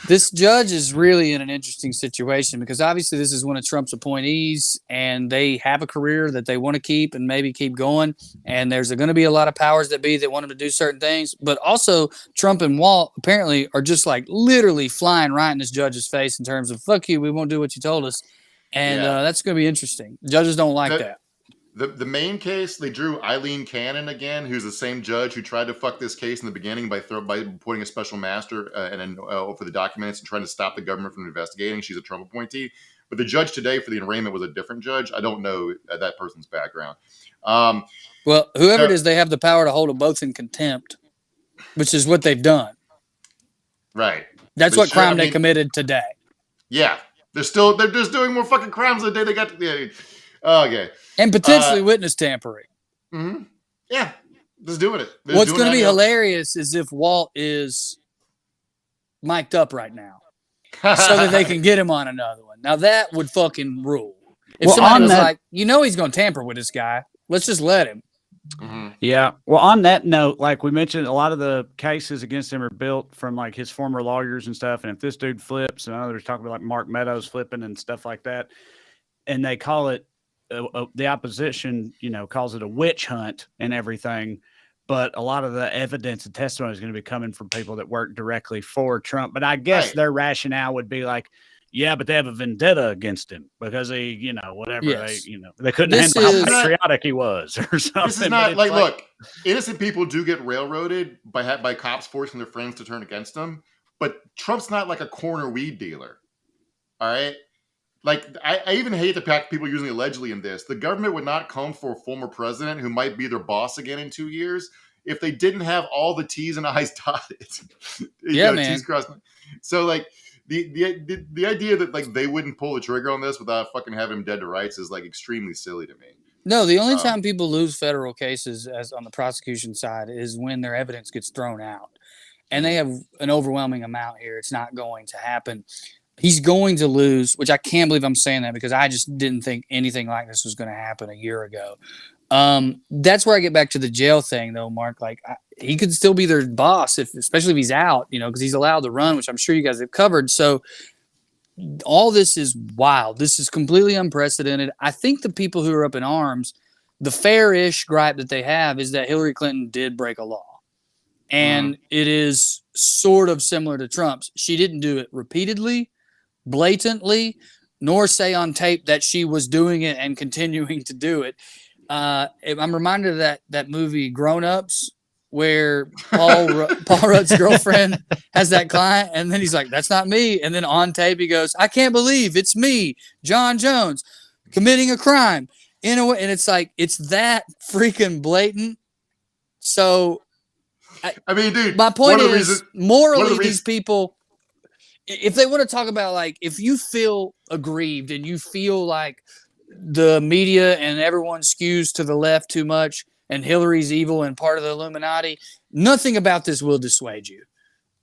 This judge is really in an interesting situation because obviously this is one of Trump's appointees and they have a career that they want to keep and maybe keep going. And there's going to be a lot of powers that be that want him to do certain things. But also Trump and Walt apparently are just like literally flying right in this judge's face in terms of fuck you, we won't do what you told us. And that's going to be interesting. Judges don't like that. The main case, they drew Eileen Cannon again, who's the same judge who tried to fuck this case in the beginning by appointing a special master for the documents and trying to stop the government from investigating. She's a Trump appointee. But the judge today for the arraignment was a different judge. I don't know that person's background. Well, whoever it is, they have the power to hold them both in contempt, which is what they've done. Right. That's what crime they committed today. Yeah. They're just doing more fucking crimes the day they got to... Okay. And potentially witness tampering. Mm-hmm. Yeah. Just doing it. What's going to be hilarious is if Walt is mic'd up right now so that they can get him on another one. Now that would fucking rule. If somebody was like, he's going to tamper with this guy, let's just let him. Mm-hmm. Yeah. Well, on that note, like we mentioned, a lot of the cases against him are built from like his former lawyers and stuff. And if this dude flips, and others talking about like Mark Meadows flipping and stuff like that, and they call it, the opposition, calls it a witch hunt and everything, but a lot of the evidence and testimony is going to be coming from people that work directly for Trump. But I guess their rationale would be like, yeah, but they have a vendetta against him because he, whatever they couldn't handle how patriotic he was or something. This is not look, innocent people do get railroaded by cops forcing their friends to turn against them, but Trump's not like a corner weed dealer. All right. Like, I even hate the fact people using allegedly in this. The government would not come for a former president who might be their boss again in 2 years if they didn't have all the T's and I's dotted. Man. T's crossed. So, like, the idea that, like, they wouldn't pull the trigger on this without fucking having him dead to rights is, like, extremely silly to me. No, the only time people lose federal cases as on the prosecution side is when their evidence gets thrown out. And they have an overwhelming amount here. It's not going to happen. He's going to lose, which I can't believe I'm saying that because I just didn't think anything like this was going to happen a year ago. That's where I get back to the jail thing, though, Mark. Like, he could still be their boss, especially if he's out, because he's allowed to run, which I'm sure you guys have covered. So all this is wild. This is completely unprecedented. I think the people who are up in arms, the fair-ish gripe that they have is that Hillary Clinton did break a law. And it is sort of similar to Trump's. She didn't do it repeatedly, blatantly, nor say on tape that she was doing it and continuing to do it. I'm reminded of that movie Grown Ups, where Paul Rudd's girlfriend has that client, and then he's like, "That's not me." And then on tape he goes, "I can't believe it's me, John Jones, committing a crime in a way." And it's like it's that freaking blatant. So, I mean, dude, my point is, morally, these people, if they want to talk about, like, if you feel aggrieved and you feel like the media and everyone skews to the left too much and Hillary's evil and part of the Illuminati, nothing about this will dissuade you.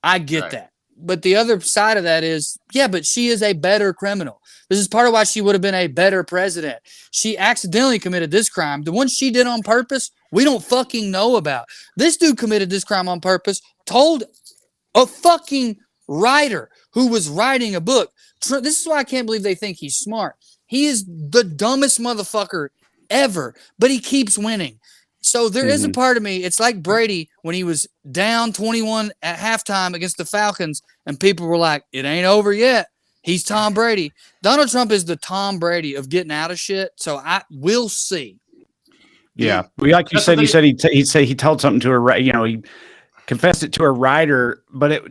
I get that. but the other side of that is, yeah, but she is a better criminal. This is part of why she would have been a better president. She accidentally committed this crime. The one she did on purpose, we don't fucking know about. This dude committed this crime on purpose, told a fucking writer who was writing a book. This is why I can't believe they think he's smart. He is the dumbest motherfucker ever, but he keeps winning. So there is a part of me, it's like Brady when he was down 21 at halftime against the Falcons, and people were like, it ain't over yet. He's Tom Brady. Donald Trump is the Tom Brady of getting out of shit, so I will see. Yeah. Well, like you said, he told something to her, he confessed it to a writer, but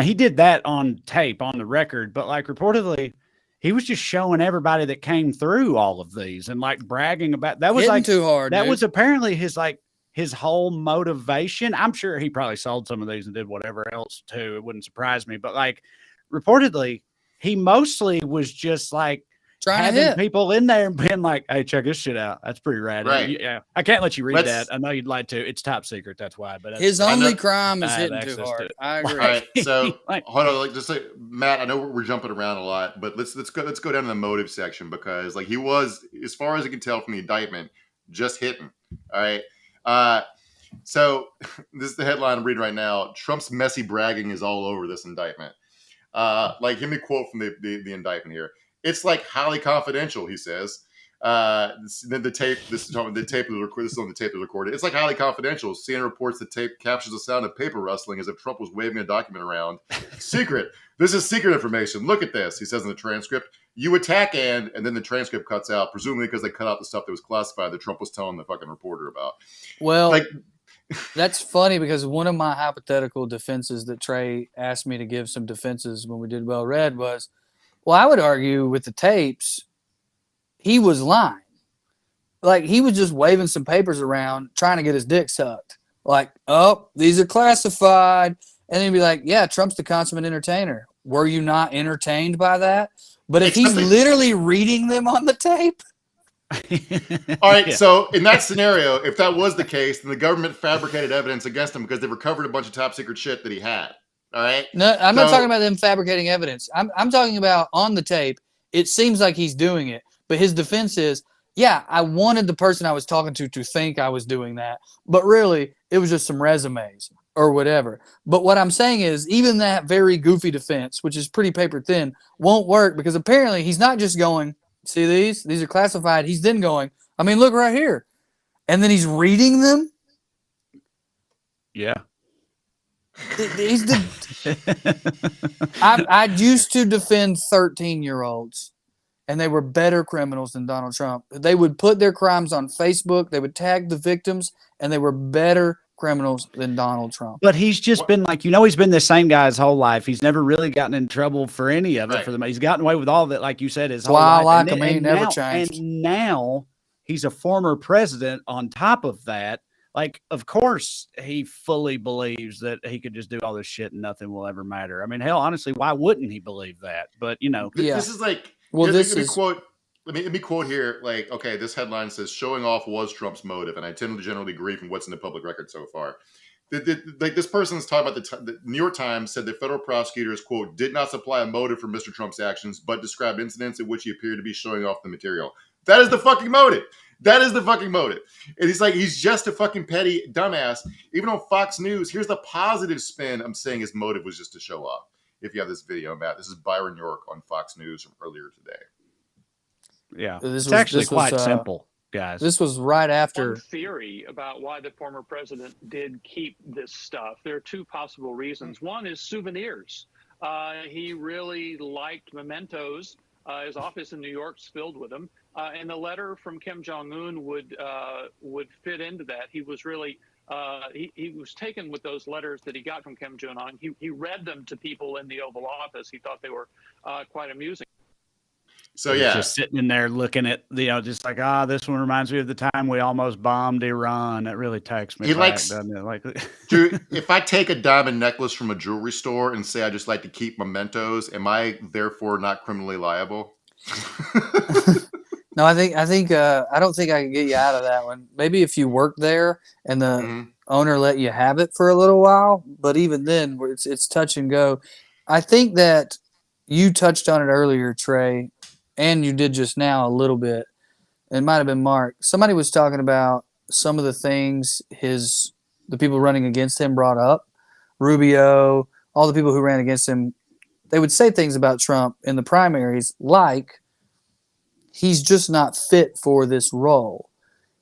he did that on tape, on the record, but like reportedly, he was just showing everybody that came through all of these and like bragging about that was Hitting like too hard. That dude. was apparently his whole motivation. I'm sure he probably sold some of these and did whatever else too. It wouldn't surprise me, but like reportedly, he mostly was just like trying to hit people in there and being like, "Hey, check this shit out. That's pretty rad." Right. Yeah, I can't let you read that. I know you'd like to. It's top secret. That's why. But his only crime is hitting too hard. I agree. All right, so hold on, like just like Matt. I know we're jumping around a lot, but let's go down to the motive section because like he was, as far as I can tell from the indictment, just hitting. All right. So this is the headline I'm reading right now. Trump's messy bragging is all over this indictment. Like, give me a quote from the indictment here. It's like highly confidential, he says. The tape. This is on the tape that was recorded. It's like highly confidential. CNN reports the tape captures the sound of paper rustling as if Trump was waving a document around. Secret. This is secret information. Look at this. He says in the transcript. You attack and then the transcript cuts out, presumably because they cut out the stuff that was classified that Trump was telling the fucking reporter about. Well, like. That's funny because one of my hypothetical defenses that Trey asked me to give some defenses when we did Well Read was, well, I would argue with the tapes, he was lying. Like, he was just waving some papers around trying to get his dick sucked. Like, oh, these are classified. And then he'd be like, yeah, Trump's the consummate entertainer. Were you not entertained by that? But if he's literally reading them on the tape. All right, so in that scenario, if that was the case, then the government fabricated evidence against him because they recovered a bunch of top secret shit that he had. All right? No, I'm not talking about them fabricating evidence. I'm talking about on the tape, it seems like he's doing it. But his defense is, yeah, I wanted the person I was talking to think I was doing that. But really, it was just some resumes or whatever. But what I'm saying is, even that very goofy defense, which is pretty paper thin, won't work because apparently he's not just going, see these? These are classified. He's then going, I mean, look right here. And then he's reading them. Yeah. I used to defend 13-year-olds, and they were better criminals than Donald Trump. They would put their crimes on Facebook. They would tag the victims, and they were better criminals than Donald Trump. But he's just been like, he's been the same guy his whole life. He's never really gotten in trouble for any of it. Right. For them, he's gotten away with all of it, like you said, his whole life. I like him. He never changed. And now he's a former president. On top of that, like, of course, he fully believes that he could just do all this shit and nothing will ever matter. I mean, hell, honestly, why wouldn't he believe that? But this is like, well, let me quote here. Like, okay, this headline says showing off was Trump's motive, and I tend to generally agree from what's in the public record so far. Like, this person's talking about the New York Times said that federal prosecutors, quote, did not supply a motive for Mr. Trump's actions, but described incidents in which he appeared to be showing off the material. That is the fucking motive. That is the fucking motive. And he's like, he's just a fucking petty dumbass. Even on Fox News, here's the positive spin. I'm saying his motive was just to show off. If you have this video, Matt, this is Byron York on Fox News from earlier today. Yeah, it's actually quite simple, guys. This was right after. One theory about why the former president did keep this stuff. There are two possible reasons. One is souvenirs. He really liked mementos. His office in New York's filled with them. And the letter from Kim Jong-un would fit into that. He was really he was taken with those letters that he got from Kim Jong-un. He read them to people in the Oval Office. He thought they were quite amusing. So yeah, just sitting in there looking at just like, this one reminds me of the time we almost bombed Iran. That really takes me back, doesn't it? Like, dude, if I take a diamond necklace from a jewelry store and say I just like to keep mementos, am I therefore not criminally liable? No, I think I don't think I can get you out of that one. Maybe if you work there and the owner let you have it for a little while, but even then, it's touch and go. I think that you touched on it earlier, Trey, and you did just now a little bit. It might have been Mark. Somebody was talking about some of the things the people running against him brought up. Rubio, all the people who ran against him, they would say things about Trump in the primaries like he's just not fit for this role.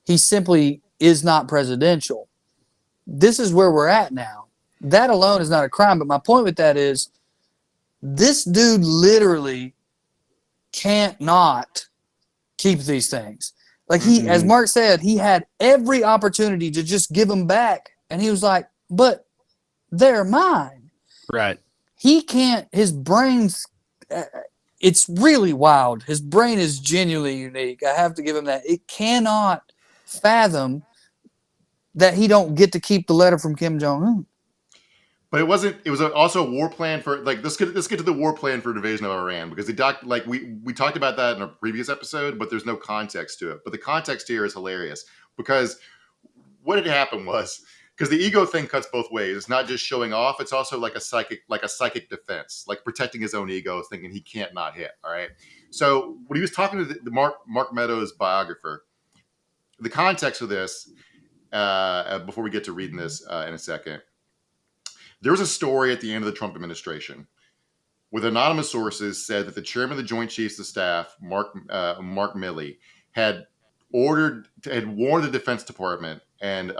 He simply is not presidential. This is where we're at now. That alone is not a crime, but my point with that is this dude literally can't not keep these things. Like as Mark said, he had every opportunity to just give them back, and he was like, but they're mine. Right. He can't, his brain's, it's really wild. His brain is genuinely unique. I have to give him that. It cannot fathom that he don't get to keep the letter from Kim Jong-un. But it wasn't. It was also a war plan for like. Let's get to the war plan for invasion of Iran, because we talked about that in a previous episode, but there's no context to it. But the context here is hilarious, because what had happened was, because the ego thing cuts both ways. It's not just showing off; it's also like a psychic defense, like protecting his own ego, thinking he can't not hit. All right. So when he was talking to the Mark Meadows biographer, the context of this, before we get to reading this in a second. There was a story at the end of the Trump administration with anonymous sources said that the chairman of the Joint Chiefs of Staff, Mark Milley, had warned the Defense Department and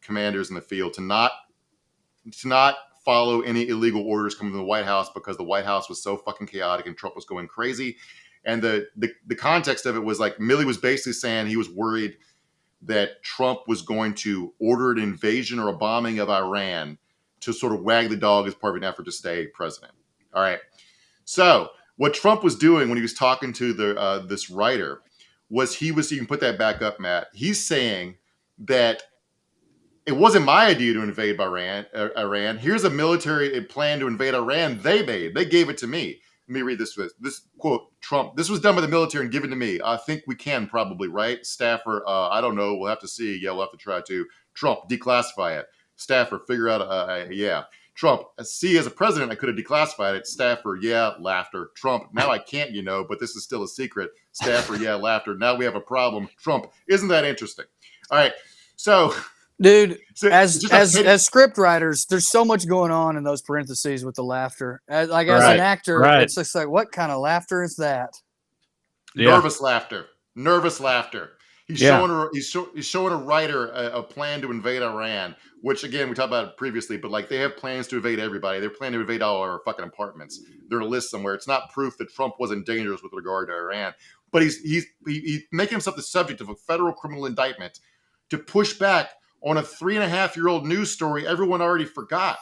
commanders in the field to not follow any illegal orders coming from the White House, because the White House was so fucking chaotic and Trump was going crazy. And the context of it was like Milley was basically saying he was worried that Trump was going to order an invasion or a bombing of Iran to sort of wag the dog as part of an effort to stay president. All right. So what Trump was doing when he was talking to this writer was you can put that back up, Matt. He's saying that it wasn't my idea to invade Iran. Here's a military plan to invade Iran they made. They gave it to me. Let me read this quote, Trump. This was done by the military and given to me. I think we can probably, right? Staffer, I don't know. We'll have to see. Yeah, we'll have to try to. Trump, declassify it. Staffer, figure out, yeah. Trump, see, as a president, I could have declassified it. Staffer, yeah, laughter. Trump, now I can't, but this is still a secret. Staffer, yeah, laughter. Now we have a problem. Trump, isn't that interesting? All right, so... Dude, as script writers, there's so much going on in those parentheses with the laughter. As an actor, it's just like, what kind of laughter is that? Yeah. Nervous laughter. He's showing a writer a plan to invade Iran, which again we talked about previously, but like they have plans to invade everybody. They're planning to invade all our fucking apartments. They're in a list somewhere. It's not proof that Trump wasn't dangerous with regard to Iran, but he's making himself the subject of a federal criminal indictment to push back on a 3.5-year-old news story everyone already forgot.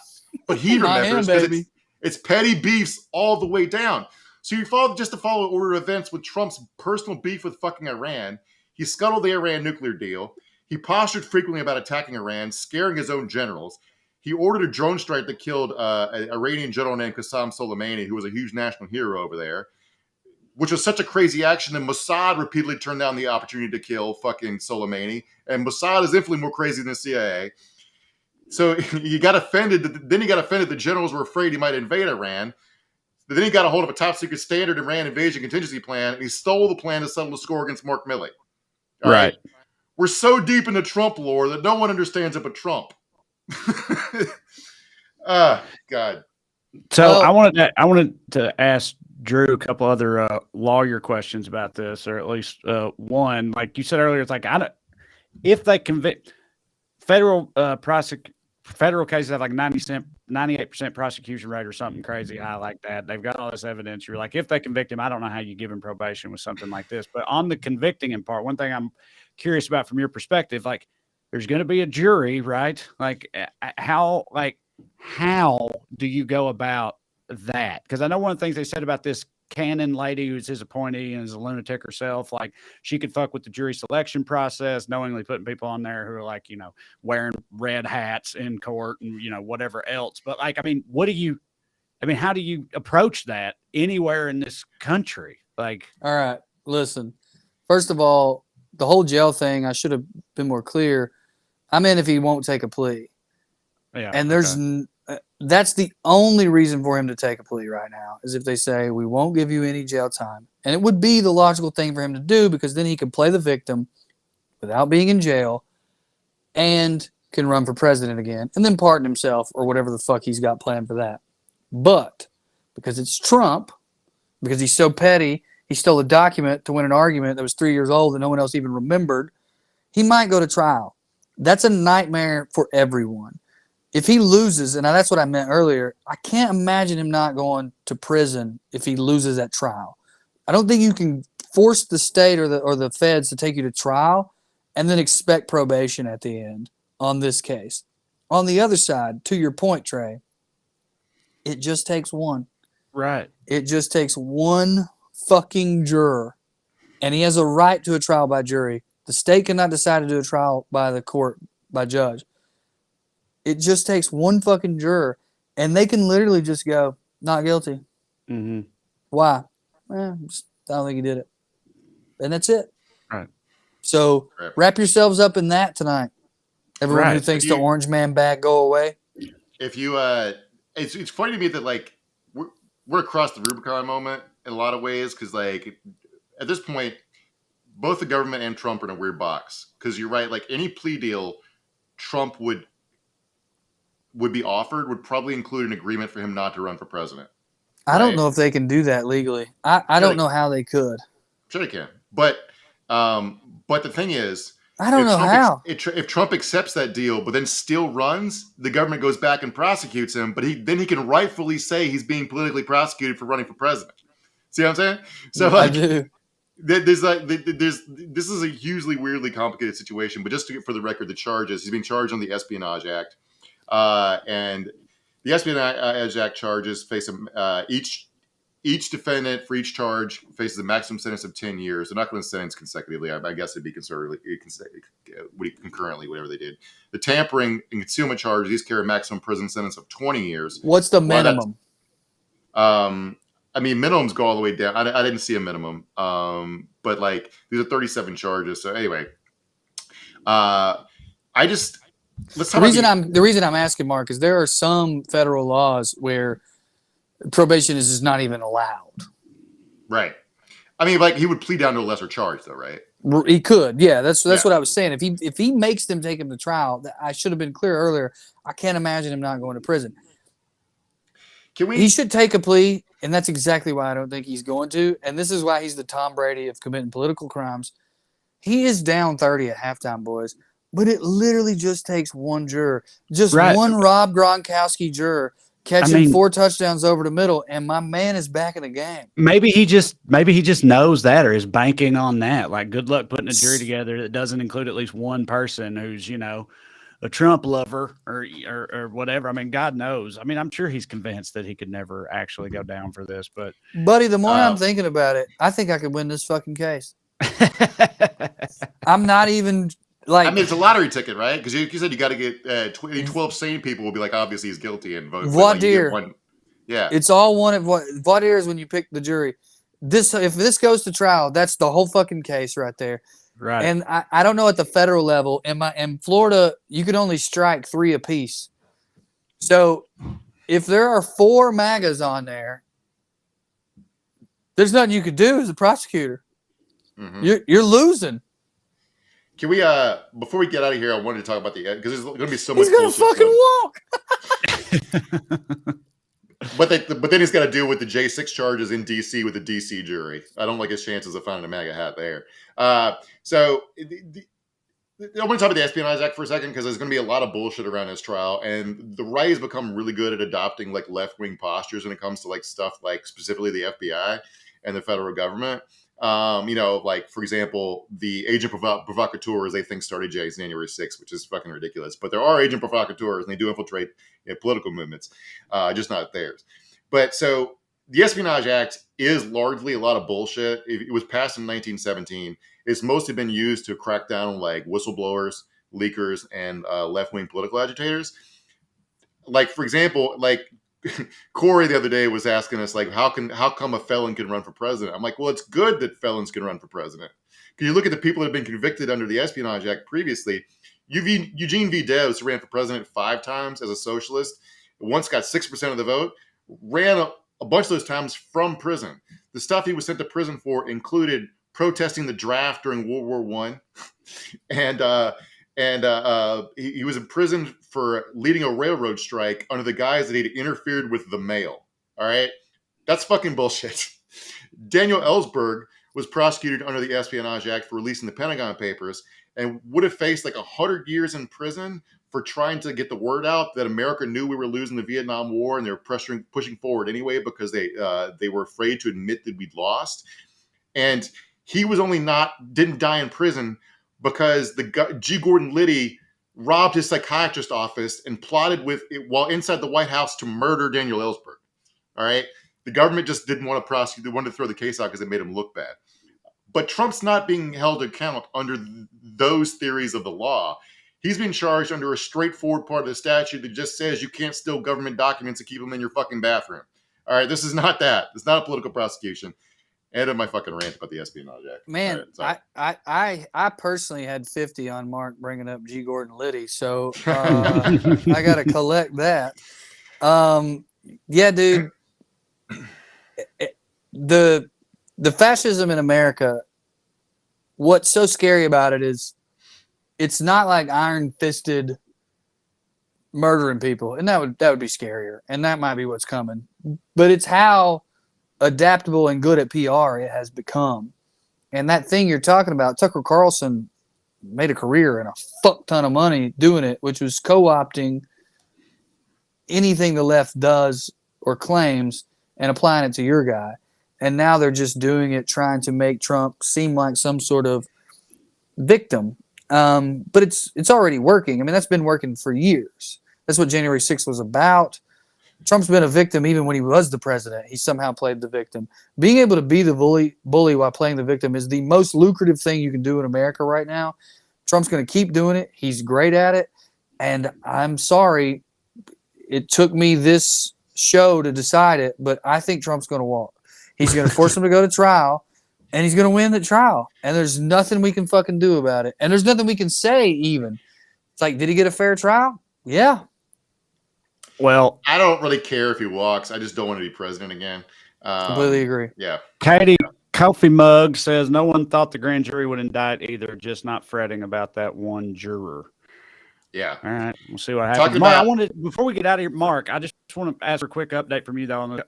But he remembers because it's petty beefs all the way down. So you follow order of events with Trump's personal beef with fucking Iran. He scuttled the Iran nuclear deal. He postured frequently about attacking Iran, scaring his own generals. He ordered a drone strike that killed an Iranian general named Qasem Soleimani, who was a huge national hero over there, which was such a crazy action that Mossad repeatedly turned down the opportunity to kill fucking Soleimani. And Mossad is infinitely more crazy than the CIA. So he got offended. Then he got offended the generals were afraid he might invade Iran. But then he got a hold of a top secret standard Iran invasion contingency plan, and he stole the plan to settle the score against Mark Milley. All right. We're so deep into Trump lore that no one understands it but Trump. God. So I wanted to ask Drew a couple other lawyer questions about this, or at least one. Like you said earlier, it's like if they convict federal cases have like 98% prosecution rate or something crazy high like that. They've got all this evidence. You're like, if they convict him, I don't know how you give him probation with something like this. But on the convicting him part, one thing I'm curious about from your perspective, like there's going to be a jury, right? Like how do you go about that? Because I know one of the things they said about this Cannon lady who's his appointee and is a lunatic herself, like she could fuck with the jury selection process, knowingly putting people on there who are like, wearing red hats in court and, whatever else. But like, how do you approach that anywhere in this country? Like, all right, listen, first of all, the whole jail thing, I should have been more clear. I'm in if he won't take a plea. Yeah. And there's, That's the only reason for him to take a plea right now, is if they say, we won't give you any jail time. And it would be the logical thing for him to do, because then he can play the victim without being in jail and can run for president again and then pardon himself or whatever the fuck he's got planned for that. But because it's Trump, because he's so petty, he stole a document to win an argument that was 3 years old that no one else even remembered, he might go to trial. That's a nightmare for everyone. If he loses, and that's what I meant earlier, I can't imagine him not going to prison if he loses at trial. I don't think you can force the state or the feds to take you to trial and then expect probation at the end on this case. On the other side, to your point, Trey, it just takes one. Right. It just takes one fucking juror, and he has a right to a trial by jury. The state cannot decide to do a trial by the court, by judge. It just takes one fucking juror, and they can literally just go, not guilty. Mm-hmm. Why? I don't think he did it. And that's it. Right. So wrap yourselves up in that tonight. Everyone who thinks the orange man bag go away. If you, it's funny to me that like we're across the Rubicon moment in a lot of ways, because like at this point, both the government and Trump are in a weird box. Because you're right, like any plea deal Trump would be offered would probably include an agreement for him not to run for president. I don't know if they can do that legally. I don't know how they could. Sure they can. But the thing is, I don't know how. If Trump accepts that deal, but then still runs, the government goes back and prosecutes him. But then he can rightfully say he's being politically prosecuted for running for president. See what I'm saying? So like, this is a hugely weirdly complicated situation. But just to get for the record, the charges, he's being charged on the Espionage Act, and the Espionage Act charges face each defendant for each charge faces a maximum sentence of 10 years. They're not going to sentence consecutively. I guess it'd be concurrently, whatever they did. The tampering and concealment charges, these carry a maximum prison sentence of 20 years. What's the minimum? I mean, minimums go all the way down. I didn't see a minimum. But like, these are 37 charges. So anyway, the reason I'm asking, Mark, is there are some federal laws where probation is just not even allowed. Right. I mean, like he would plead down to a lesser charge, though, right? He could. Yeah, that's what I was saying. If he makes them take him to trial, I should have been clear earlier. I can't imagine him not going to prison. He should take a plea, and that's exactly why I don't think he's going to. And this is why he's the Tom Brady of committing political crimes. He is down 30 at halftime, boys. But it literally just takes one juror, one Rob Gronkowski juror catching 4 touchdowns over the middle, and my man is back in the game. Maybe he just knows that, or is banking on that. Like, good luck putting a jury together that doesn't include at least one person who's, a Trump lover or whatever. I mean, God knows. I mean, I'm sure he's convinced that he could never actually go down for this. But, buddy, the more I'm thinking about it, I think I could win this fucking case. I'm not even. I mean, it's a lottery ticket, right? Because you said you got to get 12 sane people will be like, obviously he's guilty and vote. Voir dire. Yeah, it's all one of voir dire is when you pick the jury. If this goes to trial, that's the whole fucking case right there. Right. And I don't know at the federal level. In Florida, you can only strike 3 apiece. So if there are 4 MAGAs on there, there's nothing you could do as a prosecutor. Mm-hmm. You're losing. Can we, before we get out of here, I wanted to talk about because there's going to be so much. He's going to fucking walk. But then he's got to deal with the J6 charges in D.C. with the D.C. jury. I don't like his chances of finding a MAGA hat there. So I want to talk about the Espionage Act for a second, because there's going to be a lot of bullshit around this trial, and the right has become really good at adopting like left-wing postures when it comes to like stuff like specifically the FBI and the federal government. Like, for example, the agent provocateurs they think started January 6th, which is fucking ridiculous. But there are agent provocateurs, and they do infiltrate political movements, just not theirs. But so the Espionage Act is largely a lot of bullshit. It was passed in 1917. It's mostly been used to crack down on like whistleblowers, leakers, and left-wing political agitators. Like, for example, like Corey the other day was asking us, like, how come a felon can run for president? I'm like, well, it's good that felons can run for president. Because you look at the people that have been convicted under the Espionage Act previously. Eugene V. Debs ran for president 5 times as a socialist, once got 6% of the vote, ran a bunch of those times from prison. The stuff he was sent to prison for included protesting the draft during World War I, and he was in prison for leading a railroad strike under the guise that he'd interfered with the mail. All right, that's fucking bullshit. Daniel Ellsberg was prosecuted under the Espionage Act for releasing the Pentagon Papers and would have faced like 100 years in prison for trying to get the word out that America knew we were losing the Vietnam War, and they were pushing forward anyway because they were afraid to admit that we'd lost. And he was didn't die in prison because G. Gordon Liddy robbed his psychiatrist office and plotted while inside the White House to murder Daniel Ellsberg. All right. The government just didn't want to prosecute. They wanted to throw the case out because it made him look bad. But Trump's not being held to account under those theories of the law. He's being charged under a straightforward part of the statute that just says you can't steal government documents and keep them in your fucking bathroom. All right, this is not that. It's not a political prosecution. End of my fucking rant about the Espionage Act. Man, right, I personally had 50 on Mark bringing up G. Gordon Liddy, so I got to collect that. Yeah, dude. The fascism in America, what's so scary about it is it's not like iron-fisted murdering people, and that would be scarier, and that might be what's coming. But it's how adaptable and good at PR it has become. And that thing you're talking about, Tucker Carlson made a career and a fuck ton of money doing it, which was co-opting anything the left does or claims and applying it to your guy. And now they're just doing it, trying to make Trump seem like some sort of victim. But it's already working. I mean, that's been working for years. That's what January 6th was about. Trump's been a victim even when he was the president. He somehow played the victim. Being able to be the bully while playing the victim is the most lucrative thing you can do in America right now. Trump's going to keep doing it. He's great at it. And I'm sorry, it took me this show to decide it, but I think Trump's going to walk. He's going to force him to go to trial, and he's going to win the trial. And there's nothing we can fucking do about it. And there's nothing we can say even. It's like, did he get a fair trial? Yeah. Well, I don't really care if he walks. I just don't want to be president again. Completely agree. Yeah. Katie Coffee Mug says no one thought the grand jury would indict either, just not fretting about that one juror. Yeah. All right. We'll see what happens. Mark, before we get out of here, Mark, I just want to ask for a quick update from you, though, on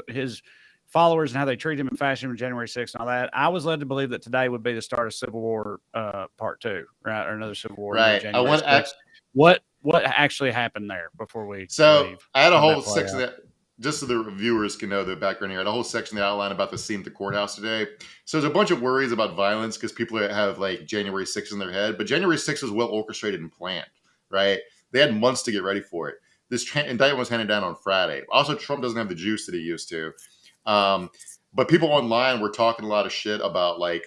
his followers and how they treat him in fashion on January 6th and all that. I was led to believe that today would be the start of Civil War Part 2, right? Or another Civil War. Right. I want to ask what actually happened there before we leave? I had a whole section that, just so the viewers can know the background here, I had a whole section that outlined about the scene at the courthouse today. So there's a bunch of worries about violence because people have like January 6th in their head, but January 6th was well orchestrated and planned, right? They had months to get ready for it. This indictment was handed down on Friday. Also, Trump doesn't have the juice that he used to. But people online were talking a lot of shit about let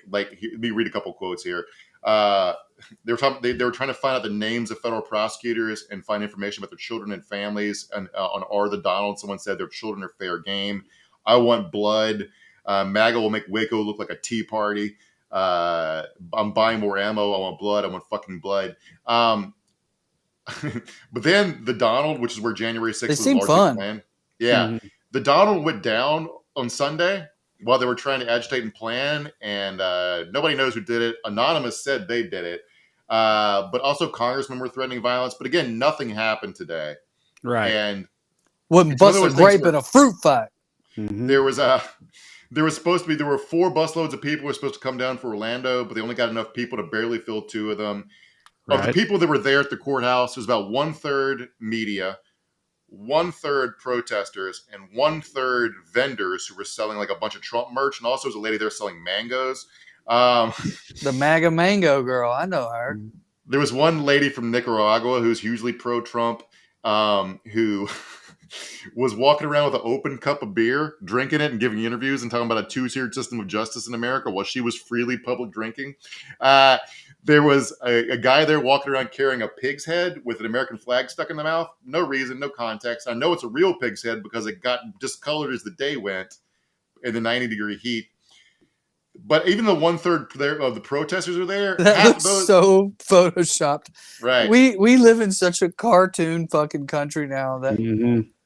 me read a couple quotes here. They were trying to find out the names of federal prosecutors and find information about their children and families. And on R. the Donald, someone said their children are fair game. I want blood. MAGA will make Waco look like a tea party. I'm buying more ammo. I want blood. I want fucking blood. But then the Donald, which is where January 6th was largely fun. planned. Yeah. Mm-hmm. The Donald went down on Sunday while they were trying to agitate and plan, and nobody knows who did it. Anonymous said they did it, but also congressmen were threatening violence. But again, nothing happened today. Right. And wouldn't bust a grape in a fruit fight. Mm-hmm. There were 4 busloads of people who were supposed to come down for Orlando, but they only got enough people to barely fill 2 of them. Right. Of the people that were there at the courthouse, there's about 1/3 media, 1/3 protesters, and 1/3 vendors who were selling like a bunch of Trump merch. And also there's a lady there selling mangoes. The MAGA mango girl. I know her. There was one lady from Nicaragua who's hugely pro-Trump, who was walking around with an open cup of beer, drinking it and giving interviews and talking about a 2-tiered system of justice in America while she was freely public drinking. There was a guy there walking around carrying a pig's head with an American flag stuck in the mouth. No reason, no context. I know it's a real pig's head because it got discolored as the day went in the 90-degree heat. But even the 1/3 there of the protesters are there. That half looks of those, so photoshopped. right? We live in such a cartoon fucking country now that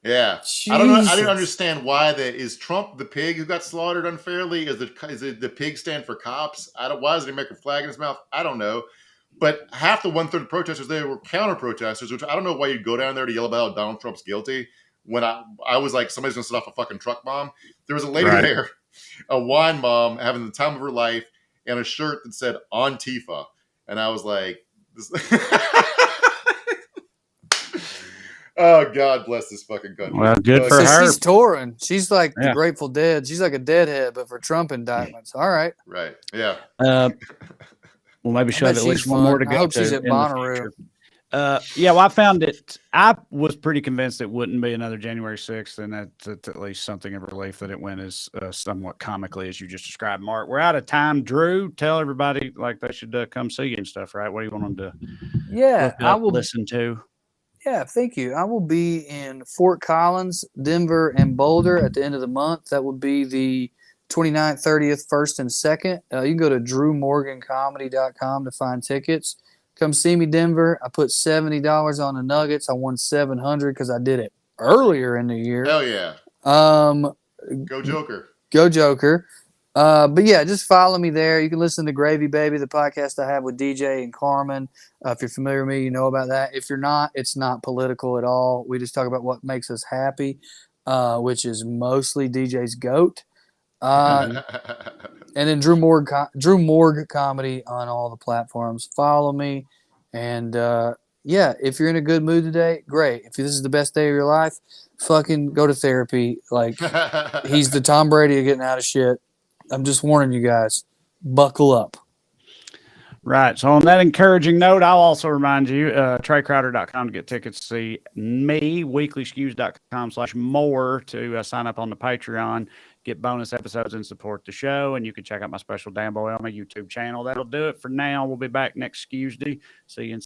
Yeah, Jesus. I don't know. I didn't understand why is Trump the pig who got slaughtered unfairly? Is it the pig stand for cops? I don't. Why is the American flag in his mouth? I don't know. But half the 1/3 of protesters there were counter protesters, which I don't know why you'd go down there to yell about Donald Trump's guilty. When I was like, somebody's gonna set off a fucking truck bomb. There was a lady there, a wine mom having the time of her life, and a shirt that said Antifa, and I was like, this. Oh, God bless this fucking country. Well, good for So her. she's touring. She's like the Yeah. Grateful Dead. She's like a deadhead, but for Trump indictments. All right. Right. Yeah. Well, maybe she'll I have bet at least she's one more fun. to I go hope to she's at in the Bonnaroo. future. Yeah, well, I found it. I was pretty convinced it wouldn't be another January 6th, and that's at least something of relief that it went as somewhat comically as you just described, Mark. We're out of time. Drew, tell everybody like they should come see you and stuff, right? What do you want them to Yeah, look up, listen to? Yeah, thank you. I will be in Fort Collins, Denver, and Boulder at the end of the month. That would be the 29th, 30th, 1st, and 2nd. You can go to drewmorgancomedy.com to find tickets. Come see me, Denver. I put $70 on the Nuggets. I won $700 because I did it earlier in the year. Hell yeah. Go Joker. Go Joker. But yeah, just follow me there. You can listen to Gravy Baby, the podcast I have with DJ and Carmen. If you're familiar with me, you know about that. If you're not, it's not political at all. We just talk about what makes us happy, which is mostly DJ's goat. And then Drew Morg comedy on all the platforms. Follow me. And yeah, if you're in a good mood today, great. If this is the best day of your life, fucking go to therapy. Like, he's the Tom Brady of getting out of shit. I'm just warning you guys. Buckle up. Right. So on that encouraging note, I'll also remind you, TreyCrowder.com to get tickets to see me, weeklyskews.com/more to sign up on the Patreon, get bonus episodes and support the show. And you can check out my special Dan Boy on my YouTube channel. That'll do it for now. We'll be back next Tuesday. See you in